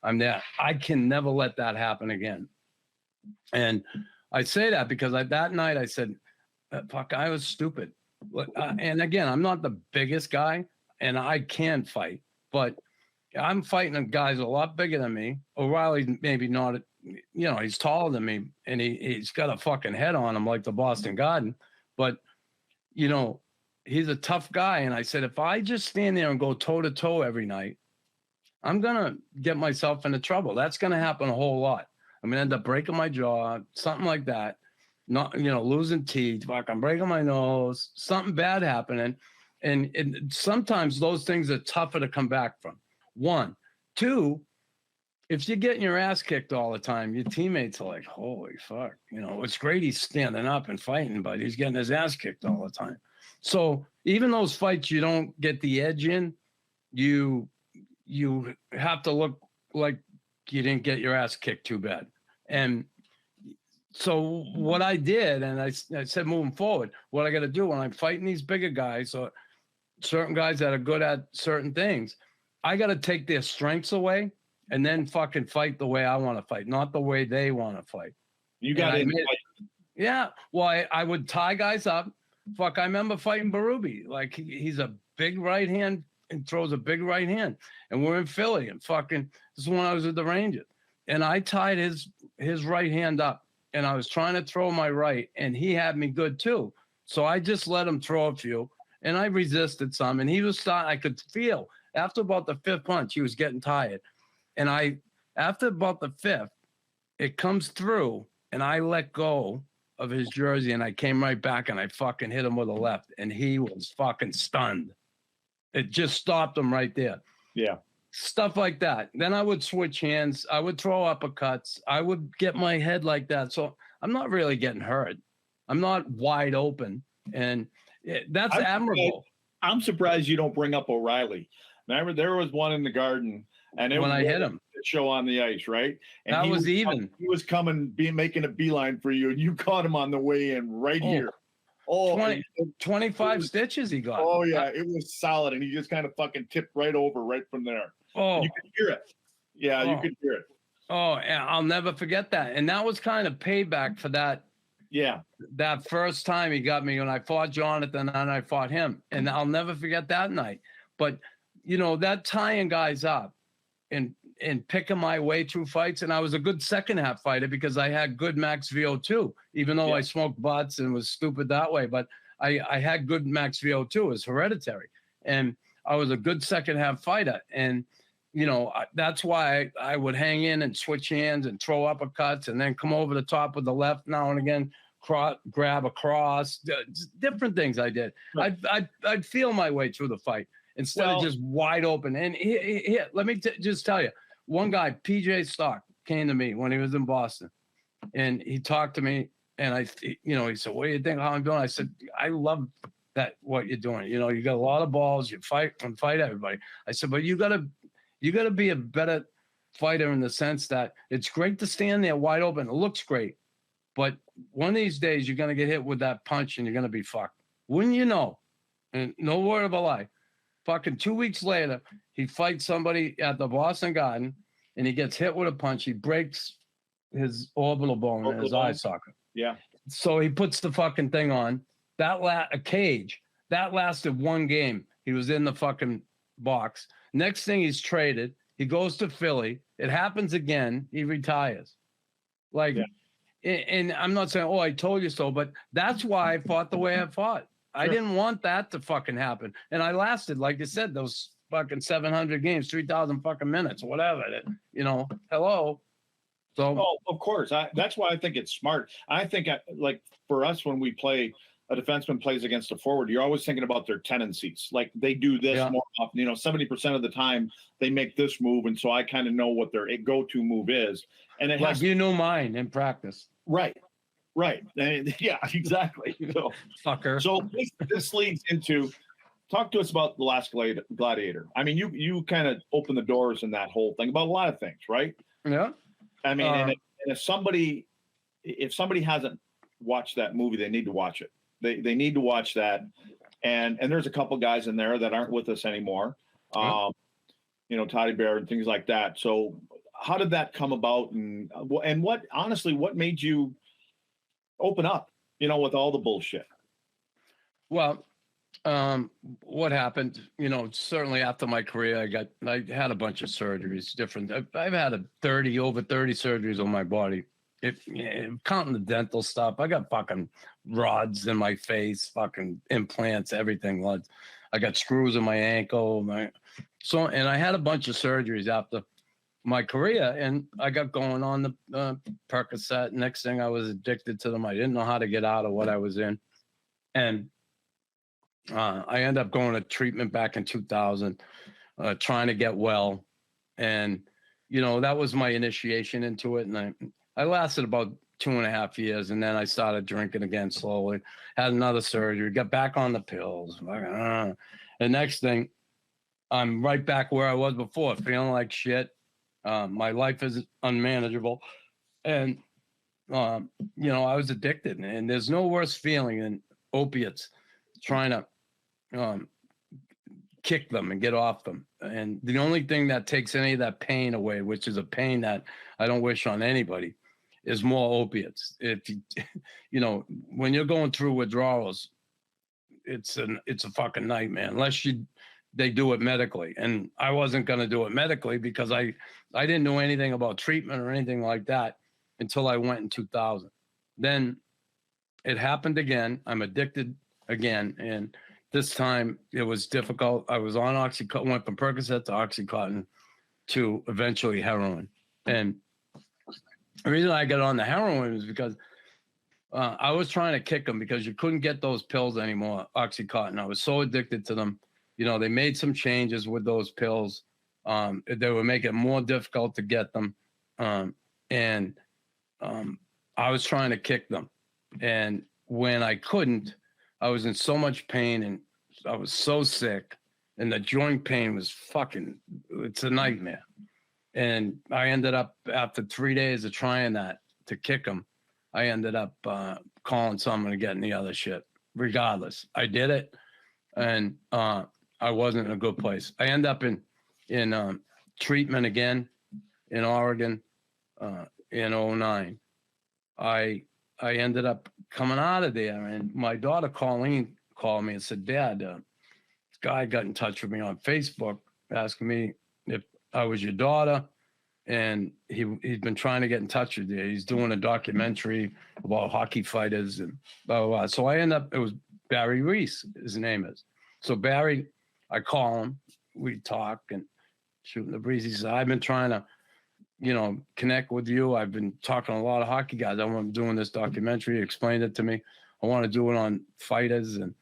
I'm there. I can never let that happen again. And I say that because that night I said, fuck, I was stupid. And again, I'm not the biggest guy, and I can fight, but I'm fighting guys a lot bigger than me. O'Reilly's maybe not, you know, he's taller than me, and he's got a fucking head on him like the Boston Garden. But, you know, he's a tough guy. And I said, if I just stand there and go toe to toe every night, I'm going to get myself into trouble. That's going to happen a whole lot. I'm going to end up breaking my jaw, something like that. Not, you know, losing teeth, fuck, I'm breaking my nose, something bad happening. And sometimes those things are tougher to come back from. One. Two, if you're getting your ass kicked all the time, your teammates are like, holy fuck, you know, it's great he's standing up and fighting, but he's getting his ass kicked all the time. So even those fights you don't get the edge in, you have to look like you didn't get your ass kicked too bad. And so what I did, and I said moving forward, what I got to do when I'm fighting these bigger guys or certain guys that are good at certain things, I got to take their strengths away and then fucking fight the way I want to fight, not the way they want to fight. You got it. Yeah. Well, I would tie guys up. Fuck, I remember fighting Berube. Like he's a big right hand and throws a big right hand. And we're in Philly and fucking, this is when I was at the Rangers. And I tied his right hand up and I was trying to throw my right and he had me good too. So I just let him throw a few and I resisted some and he was starting, I could feel after about the fifth punch, he was getting tired. And after about the fifth, it comes through and I let go of his jersey and I came right back and I fucking hit him with a left and he was fucking stunned. It just stopped him right there. Yeah. Stuff like that. Then I would switch hands. I would throw uppercuts. I would get my head like that. So I'm not really getting hurt. I'm not wide open. And that's admirable. I'm surprised you don't bring up O'Reilly. Remember, there was one in the Garden. And it when was I hit him, show on the ice, right? And that was even. He was coming, making a beeline for you, and you caught him on the way in right here. Oh, 25 stitches he got. Oh yeah, it was solid, and he just kind of fucking tipped right over right from there. Oh, you could hear it. Yeah, you could hear it. Oh, and I'll never forget that. And that was kind of payback for that. Yeah, that first time he got me when I fought Jonathan and I fought him, and I'll never forget that night. But you know, that tying guys up and picking my way through fights. And I was a good second half fighter because I had good max VO2, even though I smoked butts and was stupid that way. But I had good max VO2. It's hereditary. And I was a good second half fighter. And, you know, that's why I would hang in and switch hands and throw uppercuts and then come over the top with the left now and again, grab a cross, different things I did. Right. I'd feel my way through the fight instead of just wide open. And here, let me just tell you, one guy, PJ Stock, came to me when he was in Boston, and he talked to me, and he said, "What do you think how I'm doing?" I said, "I love that what you're doing. You know, you got a lot of balls. You fight everybody." I said, "But you gotta be a better fighter in the sense that it's great to stand there wide open. It looks great, but one of these days you're gonna get hit with that punch and you're gonna be fucked. Wouldn't you know?" And no word of a lie. Fucking 2 weeks later, he fights somebody at the Boston Garden, and he gets hit with a punch. He breaks his orbital bone in his eye socket. Yeah. So he puts the fucking thing on. A cage. That lasted one game. He was in the fucking box. Next thing, he's traded. He goes to Philly. It happens again. He retires. and I'm not saying, oh, I told you so, but that's why I fought the way I fought. I Sure. didn't want that to fucking happen. And I lasted, like you said, those fucking 700 games, 3,000 fucking minutes, whatever. Hello. So, Oh, of course. That's why I think it's smart. I think, like for us, when we play, a defenseman plays against a forward, you're always thinking about their tendencies. Like they do this Yeah. more often. 70% of the time they make this move, and so I kind of know what their go-to move is. And it like has you knew mine in practice. right. And, yeah, exactly. So, Fucker. so this leads into talk to us about the last Gladiator. I mean, you kind of opened the doors in that whole thing about a lot of things, right? Yeah. I mean, and if somebody hasn't watched that movie, they need to watch it. They need to watch that. And there's a couple guys in there that aren't with us anymore. Toddy Bear and things like that. So how did that come about? And what honestly, what made you open up, with all the bullshit? Well, what happened, certainly after my career, I had a bunch of surgeries, different. I've had over 30 surgeries on my body. If counting the dental stuff, I got fucking rods in my face, fucking implants, everything. I got screws in my ankle, and I had a bunch of surgeries after my career, and I got going on the Percocet. Next thing, I was addicted to them. I didn't know how to get out of what I was in, and I ended up going to treatment back in 2000, trying to get well, and that was my initiation into it, and I lasted about 2.5 years, and then I started drinking again slowly. Had another surgery, got back on the pills. The next thing, I'm right back where I was before, feeling like shit. My life is unmanageable, and I was addicted. And there's no worse feeling than opiates, trying to kick them and get off them. And the only thing that takes any of that pain away, which is a pain that I don't wish on anybody, is more opiates. If when you're going through withdrawals, it's a fucking nightmare unless they do it medically. And I wasn't going to do it medically because I didn't know anything about treatment or anything like that until I went in 2000. Then it happened again. I'm addicted again. And this time it was difficult. I was on Oxycontin, went from Percocet to Oxycontin to eventually heroin. And the reason I got on the heroin is because I was trying to kick them because you couldn't get those pills anymore, Oxycontin. I was so addicted to them. They made some changes with those pills. They would make it more difficult to get them. And I was trying to kick them. And when I couldn't, I was in so much pain and I was so sick. And the joint pain was it's a nightmare. And I ended up, after 3 days of trying that to kick them, I ended up calling someone and getting the other shit. Regardless, I did it, and I wasn't in a good place. I ended up in treatment again in Oregon in 2009. I ended up coming out of there, and my daughter Colleen called me and said, "Dad, this guy got in touch with me on Facebook asking me if I was your daughter, and he's been trying to get in touch with you. He's doing a documentary about hockey fighters and blah, blah, blah." So I end up, it was Barry Reese, his name is. So Barry, I call him, we talk and shooting the breeze. He says, "I've been trying to, connect with you. I've been talking to a lot of hockey guys. I'm doing this documentary." He explained it to me. I want to do it on fighters. And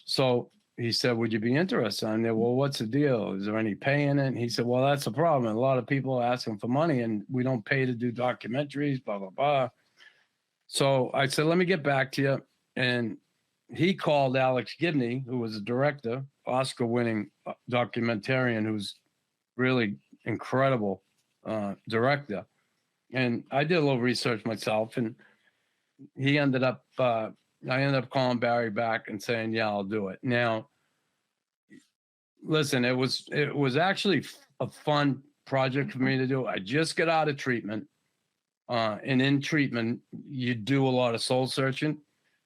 so he said, "Would you be interested?" And there, "Well, what's the deal? Is there any pay in it?" And he said, "Well, that's the problem. A lot of people are asking for money and we don't pay to do documentaries, blah, blah, blah." So I said, "Let me get back to you." And he called Alex Gibney, who was a director, Oscar-winning documentarian, who's really incredible director. And I did a little research myself, and I ended up calling Barry back and saying, "Yeah, I'll do it." Now, listen, it was actually a fun project for me to do. I just got out of treatment, and in treatment, you do a lot of soul searching.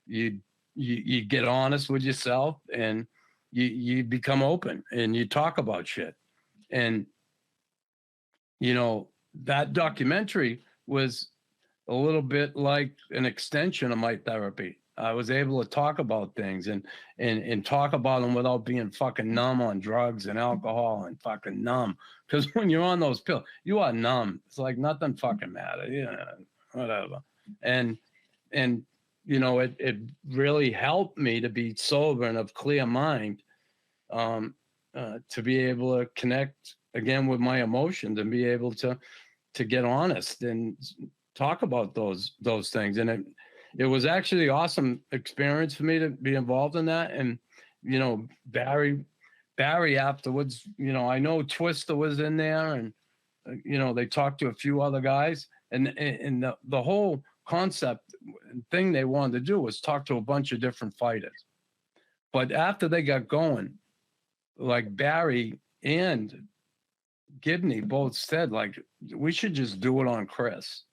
You get honest with yourself, and you become open, and you talk about shit. And that documentary was a little bit like an extension of my therapy. I was able to talk about things and talk about them without being fucking numb on drugs and alcohol and fucking numb. Because when you're on those pills, you are numb. It's like nothing fucking matters. Yeah, whatever. And it really helped me to be sober and of clear mind, to be able to connect again with my emotions and be able to get honest and talk about those things. And it was actually awesome experience for me to be involved in that. And Barry afterwards, I know Twister was in there, and they talked to a few other guys, and the whole concept thing they wanted to do was talk to a bunch of different fighters. But after they got going, like Barry and Gibney both said, like, we should just do it on Chris.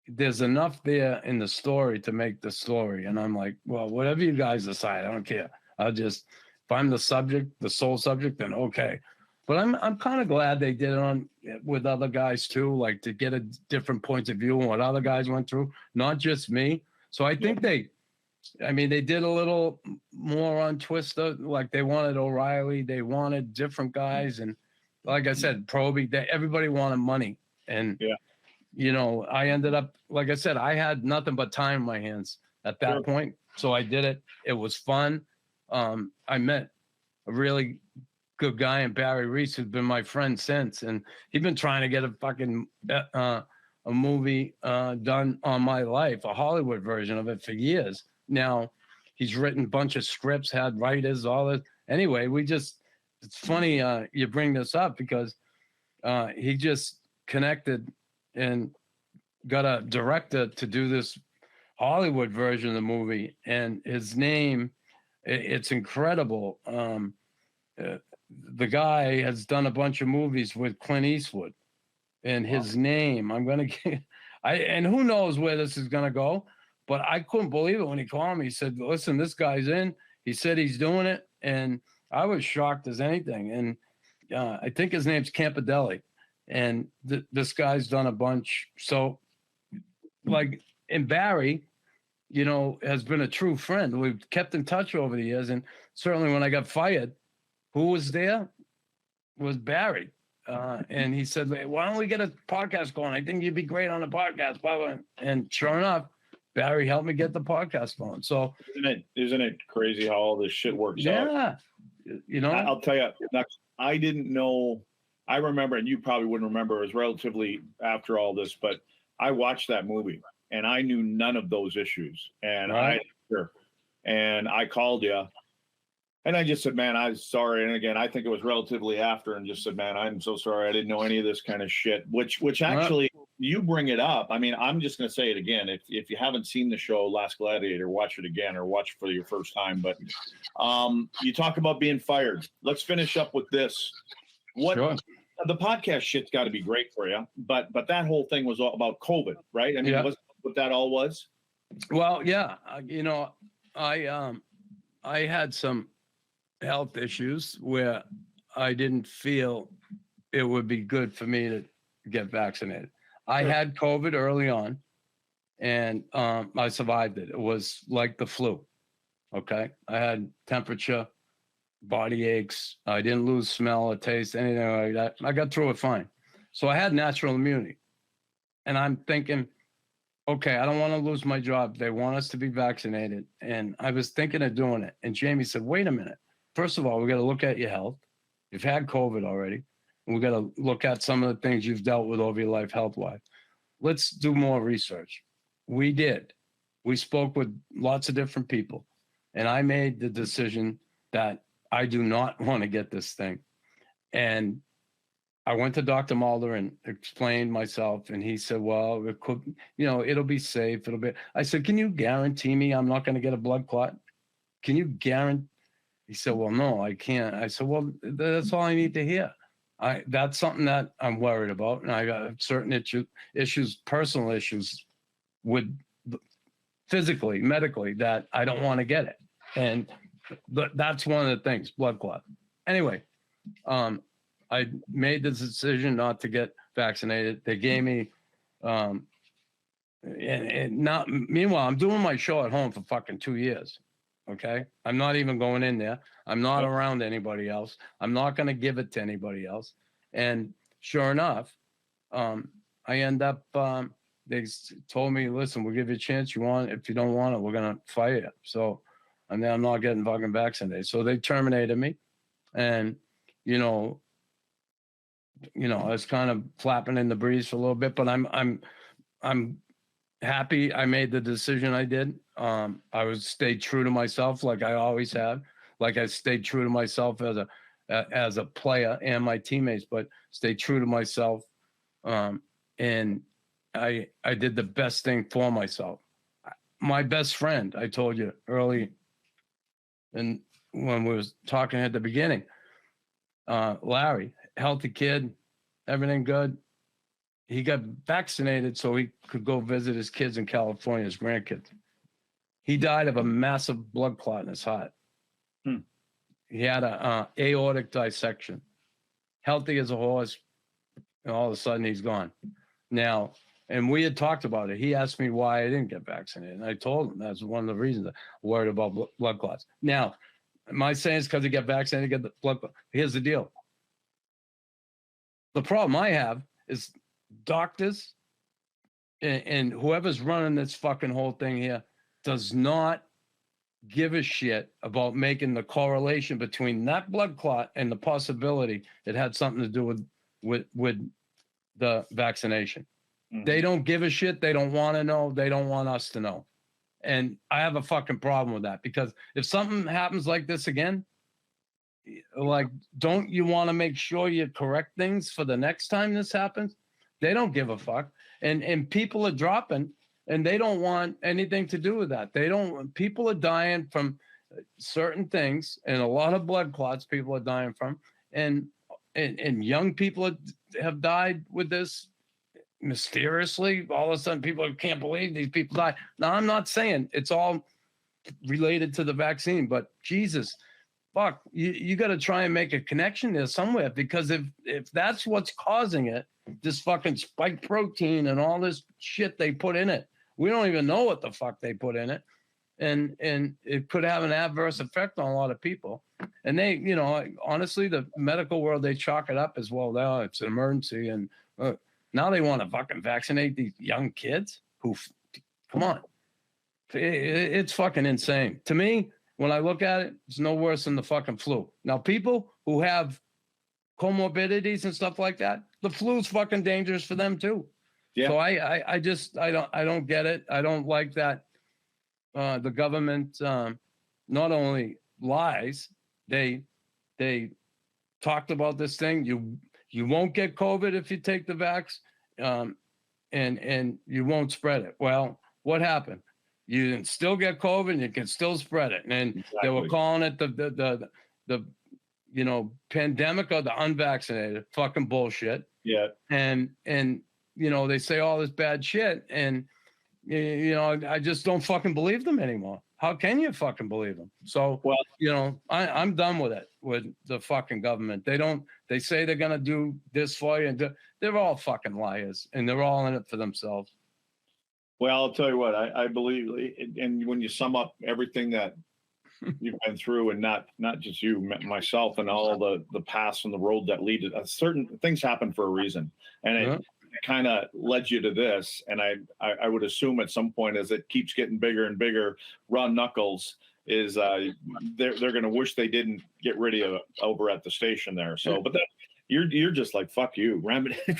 There's enough there in the story to make the story. And I'm like, well, whatever you guys decide, I don't care. If I'm the subject, the sole subject, then okay. But I'm kind of glad they did it with other guys too, like to get a different point of view on what other guys went through, not just me. So I think they did a little more on Twister, like they wanted O'Reilly, they wanted different guys, and like I said, Proby, everybody wanted money. And I ended up, like I said, I had nothing but time in my hands at that point. So I did it. It was fun. I met a really good guy in Barry Reese, who's been my friend since, and he's been trying to get a fucking a movie done on my life, a Hollywood version of it, for years. Now he's written a bunch of scripts, had writers, all this. Anyway, it's funny you bring this up, because he just connected and got a director to do this Hollywood version of the movie, and his name, it's incredible. The guy has done a bunch of movies with Clint Eastwood, and his name, and who knows where this is gonna go, but I couldn't believe it when he called me. He said, listen, this guy's in. He said he's doing it, and I was shocked as anything. And I think his name's Campidelli, and this guy's done a bunch. So, like, and Barry, has been a true friend. We've kept in touch over the years, and certainly when I got fired, who was there was Barry. And he said, why don't we get a podcast going? I think you'd be great on a podcast. Blah, blah. And sure enough, Barry helped me get the podcast going. So isn't it crazy how all this shit works out? Yeah. I'll tell you, I didn't know. I remember, and you probably wouldn't remember, it was relatively after all this, but I watched that movie and I knew none of those issues. And I called you and I just said, man, I'm sorry. And again, I think it was relatively after, and just said, man, I'm so sorry. I didn't know any of this kind of shit, which actually you bring it up. I mean, I'm just going to say it again. If you haven't seen the show Last Gladiator, watch it again, or watch it for your first time. But you talk about being fired. Let's finish up with this. Sure. The podcast shit's got to be great for you, but that whole thing was all about COVID, right? I mean, was what that all was? Well, yeah. I had some health issues where I didn't feel it would be good for me to get vaccinated. I had COVID early on, and I survived it. It was like the flu. Okay. I had temperature, body aches. I didn't lose smell or taste, anything like that. I got through it fine. So I had natural immunity. And I'm thinking, okay, I don't want to lose my job. They want us to be vaccinated. And I was thinking of doing it. And Jamie said, wait a minute. First of all, we got to look at your health. You've had COVID already. And we got to look at some of the things you've dealt with over your life health-wise. Let's do more research. We did. We spoke with lots of different people. And I made the decision that I do not want to get this thing. And I went to Dr. Mulder and explained myself. And he said, well, it could, it'll be safe. I said, can you guarantee me I'm not going to get a blood clot? Can you guarantee? He said, well, no, I can't. I said, well, that's all I need to hear. That's something that I'm worried about. And I got certain issues, personal issues with physically, medically, that I don't want to get it. And that's one of the things, blood clot. Anyway, I made the decision not to get vaccinated. They gave me and not, meanwhile, I'm doing my show at home for fucking 2 years. Okay. I'm not even going in there. I'm not around anybody else. I'm not going to give it to anybody else. And sure enough, I end up, they told me, listen, we'll give you a chance. You want it. If you don't want it, we're going to fire you. So, and then I'm not getting fucking vaccinated. So they terminated me. And, you know, I was kind of flapping in the breeze for a little bit, but I'm happy I made the decision I did. I would stay true to myself like I always have. Like I stayed true to myself as a player and my teammates, but stay true to myself. And I did the best thing for myself. My best friend, I told you early, and when we was talking at the beginning, Larry, healthy kid, everything good. He got vaccinated so he could go visit his kids in California, his grandkids. He died of a massive blood clot in his heart. He had a aortic dissection. Healthy as a horse, and all of a sudden he's gone. Now, and we had talked about it. He asked me why I didn't get vaccinated. And I told him that's one of the reasons I'm worried about blood clots. Now, am I saying it's because he got vaccinated, get the blood clot? Here's the deal. The problem I have is doctors and whoever's running this fucking whole thing here does not give a shit about making the correlation between that blood clot and the possibility it had something to do with the vaccination. They don't give a shit. They don't want to know. They don't want us to know. And I have a fucking problem with that, because if something happens like this again, like, don't you want to make sure you correct things for the next time this happens? They don't give a fuck. And people are dropping and they don't want anything to do with that. People are dying from certain things, and a lot of blood clots people are dying from. And young people have died with this mysteriously. All of a sudden people can't believe these people die. Now, I'm not saying it's all related to the vaccine, but Jesus, fuck, you got to try and make a connection there somewhere, because if that's what's causing it, this fucking spike protein and all this shit they put in it, we don't even know what the fuck they put in it, and it could have an adverse effect on a lot of people. And they, honestly, the medical world, they chalk it up as, well, now it's an emergency, and now they want to fucking vaccinate these young kids who, come on, it's fucking insane to me. When I look at it, it's no worse than the fucking flu. Now, people who have comorbidities and stuff like that, the flu's fucking dangerous for them too. Yeah. So I don't get it. I don't like that. The government not only lies, they talked about this thing. You won't get COVID if you take the vax, and you won't spread it. Well, what happened? You can still get COVID and you can still spread it. And they were calling it the pandemic of the unvaccinated. Fucking bullshit. Yeah. And they say all this bad shit, and I just don't fucking believe them anymore. How can you fucking believe them? So, well, I'm done with it, with the fucking government. They say they're going to do this for you, and they're all fucking liars, and they're all in it for themselves. Well, I'll tell you what, I believe, and when you sum up everything that you've been through, and not just you, myself, and all the paths and the road that lead to certain things happen for a reason. And it kind of led you to this. And I would assume at some point, as it keeps getting bigger and bigger, Ron Knuckles is they're going to wish they didn't get rid of it over at the station there. So, but you're just like, fuck you, ram it.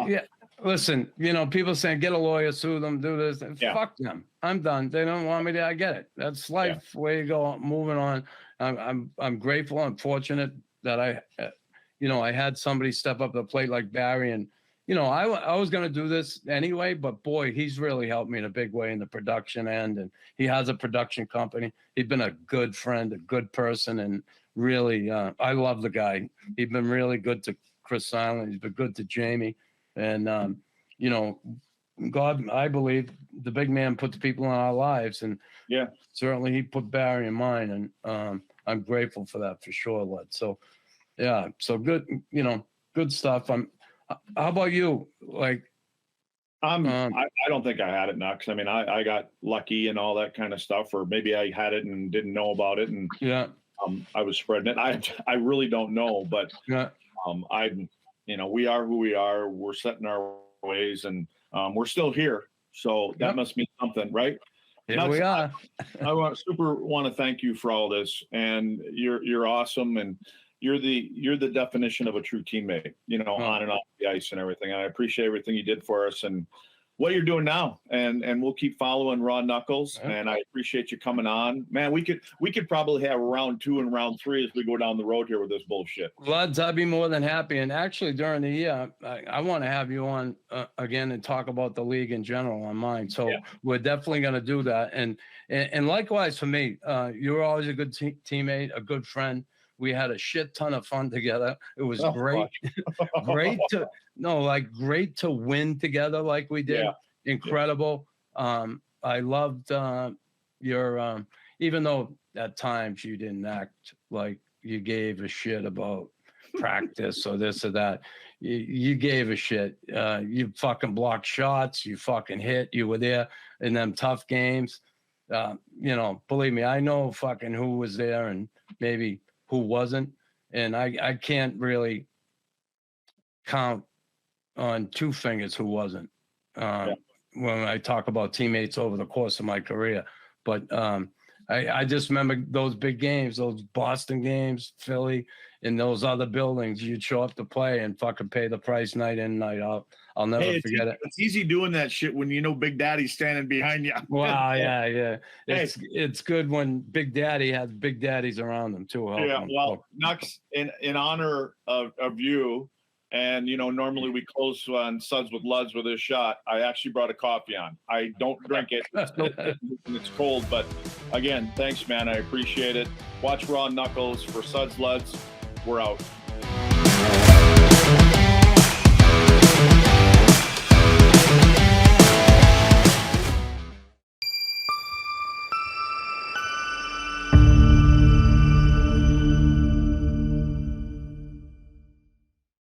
Yeah. Listen, people saying get a lawyer, sue them, do this. Yeah. Fuck them. I'm done. They don't want me to. I get it. That's life. Yeah. Way you go. Moving on. I'm grateful. I'm fortunate that I had somebody step up to the plate like Barry, and I was going to do this anyway, but boy, he's really helped me in a big way in the production end, and he has a production company. He's been a good friend, a good person, and really, I love the guy. He's been really good to Chris Silent. He's been good to Jamie. And, God, I believe the big man put the people in our lives, and certainly he put Barry in mine. And I'm grateful for that for sure, Lud. So, yeah, so good, good stuff. How about you? Like, I don't think I had it, Nux. I mean, I got lucky and all that kind of stuff, or maybe I had it and didn't know about it, and Yeah. I was spreading it. I really don't know, but Yeah. we are who we are. We're set in our ways, and we're still here. So that must mean something, right? Here we are. I want to thank you for all this, and you're awesome, and you're the definition of a true teammate, on and off the ice and everything. And I appreciate everything you did for us and what you're doing now. And we'll keep following Raw Knuckles. Yeah. And I appreciate you coming on. Man, we could probably have round 2 and round 3 as we go down the road here with this bullshit. Luds, I'd be more than happy. And actually during the year, I want to have you on again and talk about the league in general on mine. So we're definitely going to do that. And likewise for me, you're always a good teammate, a good friend. We had a shit ton of fun together. It was great. Great to win together like we did. Yeah. Incredible. Yeah. I loved your, even though at times you didn't act like you gave a shit about practice or this or that. You gave a shit. You fucking blocked shots. You fucking hit. You were there in them tough games. Believe me, I know fucking who was there and maybe who wasn't, and I can't really count on 2 fingers who wasn't when I talk about teammates over the course of my career. But I just remember those big games, those Boston games, Philly, in those other buildings. You'd show up to play and fucking pay the price night in, night out. I'll never forget it. It's easy doing that shit when Big Daddy's standing behind you. Wow, yeah. It's good when Big Daddy has big daddies around them too. Yeah, well, Nux, in honor of you, and normally we close on Suds with Luds with this shot. I actually brought a coffee on. I don't drink it. It's cold, but again, thanks, man. I appreciate it. Watch Raw Knuckles for Suds Luds. We're out.